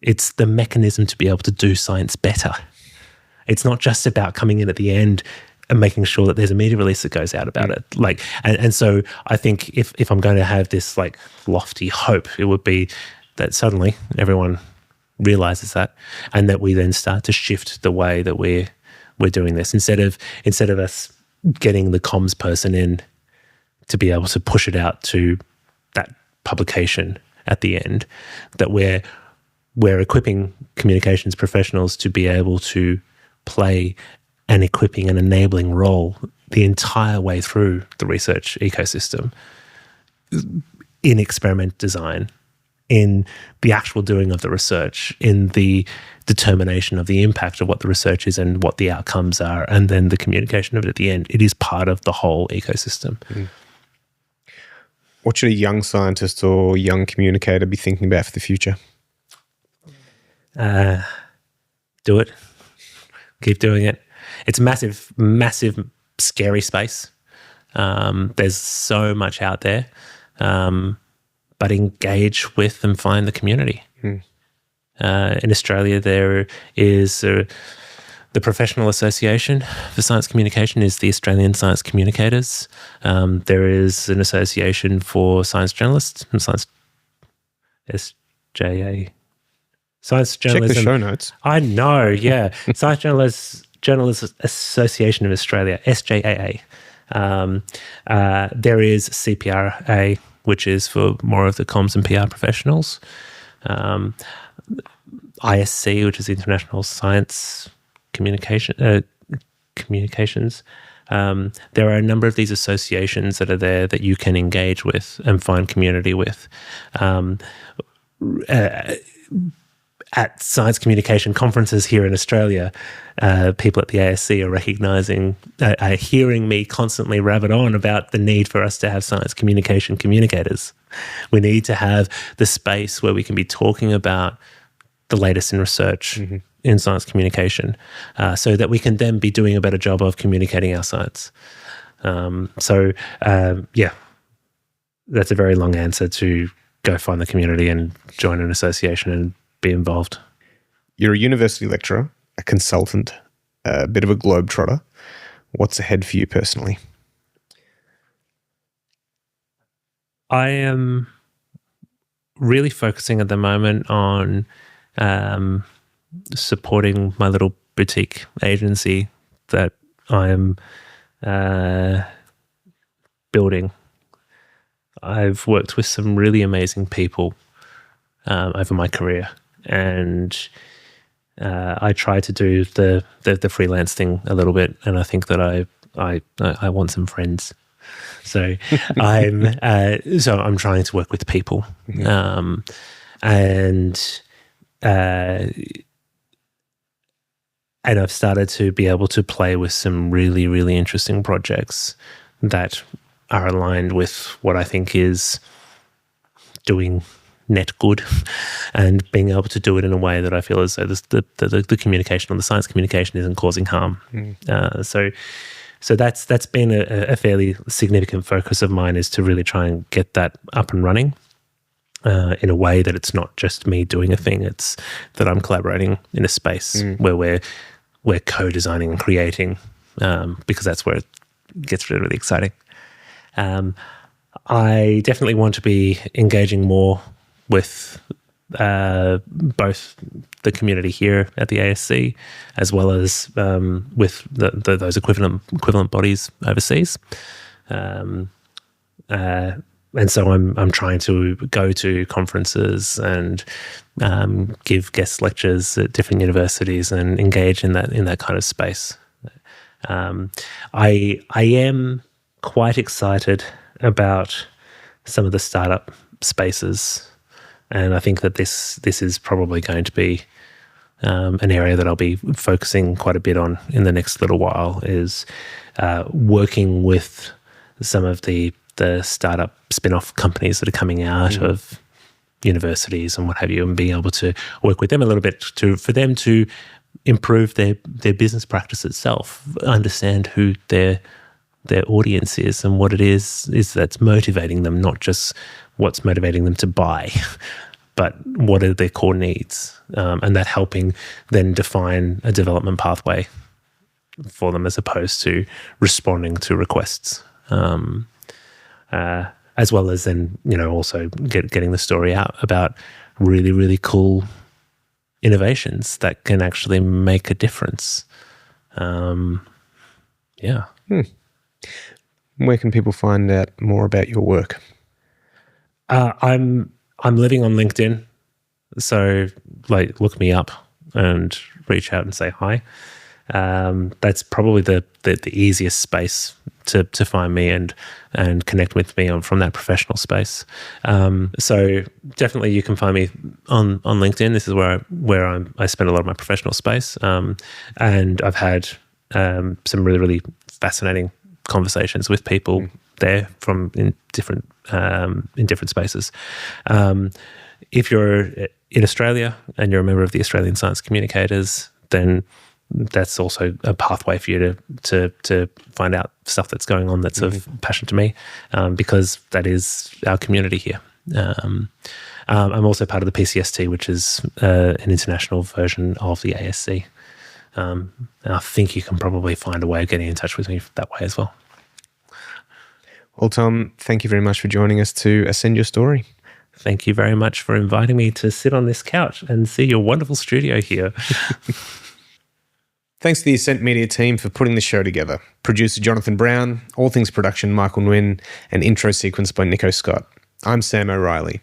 It's the mechanism to be able to do science better. It's not just about coming in at the end and making sure that there's a media release that goes out about it. And so I think if I'm going to have this like lofty hope, it would be that suddenly everyone realizes that, and that we then start to shift the way that we're doing this. Instead of us getting the comms person in to be able to push it out to that publication at the end, that we're equipping communications professionals to be able to play an equipping and enabling role the entire way through the research ecosystem, in experiment design, in the actual doing of the research, in the determination of the impact of what the research is and what the outcomes are, and then the communication of it at the end. It is part of the whole ecosystem. Mm. What should a young scientist or young communicator be thinking about for the future? Do it. Keep doing it. It's a massive, massive, scary space. There's so much out there, but engage with and find the community. Mm. In Australia, there is the Professional Association for Science Communication is the Australian Science Communicators. There is an association for science journalists and science SJA. Science journalism. Check the show notes. I know, yeah. Science Journalists Association of Australia, SJAA. There is CPRA, which is for more of the comms and PR professionals. ISC, which is the International Science Communications. There are a number of these associations that are there that you can engage with and find community with. At science communication conferences here in Australia, people at the ASC are hearing me constantly rabbit on about the need for us to have science communication communicators. We need to have the space where we can be talking about the latest in research in science communication, so that we can then be doing a better job of communicating our science. That's a very long answer to go find the community and join an association and be involved. You're a university lecturer, a consultant, a bit of a globetrotter. What's ahead for you personally? I am really focusing at the moment on supporting my little boutique agency that I am building. I've worked with some really amazing people over my career, and I try to do the freelance thing a little bit, and I think that I want some friends. So I'm trying to work with people, and I've started to be able to play with some really, really interesting projects that are aligned with what I think is doing net good, and being able to do it in a way that I feel as though the communication or the science communication isn't causing harm. So that's been a fairly significant focus of mine, is to really try and get that up and running in a way that it's not just me doing a thing, it's that I'm collaborating in a space where we're co-designing and creating, because that's where it gets really, really exciting. I definitely want to be engaging more with both the community here at the ASC, as well as with those equivalent bodies overseas. And so I'm trying to go to conferences and give guest lectures at different universities and engage in that kind of space. I am quite excited about some of the startup spaces, and I think that this is probably going to be an area that I'll be focusing quite a bit on in the next little while, is working with some of the startup spin-off companies that are coming out of universities and what have you, and being able to work with them a little bit for them to improve their business practice itself, understand who their their audience is and what it is that's motivating them, not just what's motivating them to buy, but what are their core needs, and that helping then define a development pathway for them as opposed to responding to requests, as well as then, also getting the story out about really, really cool innovations that can actually make a difference. Where can people find out more about your work? I'm living on LinkedIn, so look me up and reach out and say hi. That's probably the easiest space to find me and connect with me from that professional space. So definitely you can find me on LinkedIn. This is where I spend a lot of my professional space, and I've had some really, really fascinating conversations with people there from in different spaces. If you're in Australia and you're a member of the Australian Science Communicators, then that's also a pathway for you to find out stuff that's going on that's of passion to me, because that is our community here. I'm also part of the PCST, which is an international version of the ASC. And I think you can probably find a way of getting in touch with me that way as well. Well, Tom, thank you very much for joining us to Ascend Your Story. Thank you very much for inviting me to sit on this couch and see your wonderful studio here. Thanks to the Ascent Media team for putting the show together. Producer Jonathan Brown, all things production Michael Nguyen, and intro sequence by Nico Scott. I'm Sam O'Reilly.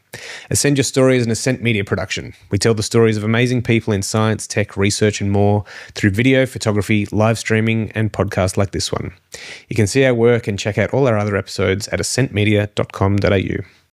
Ascend Your Story is an Ascent Media production. We tell the stories of amazing people in science, tech, research and more through video, photography, live streaming and podcasts like this one. You can see our work and check out all our other episodes at ascentmedia.com.au.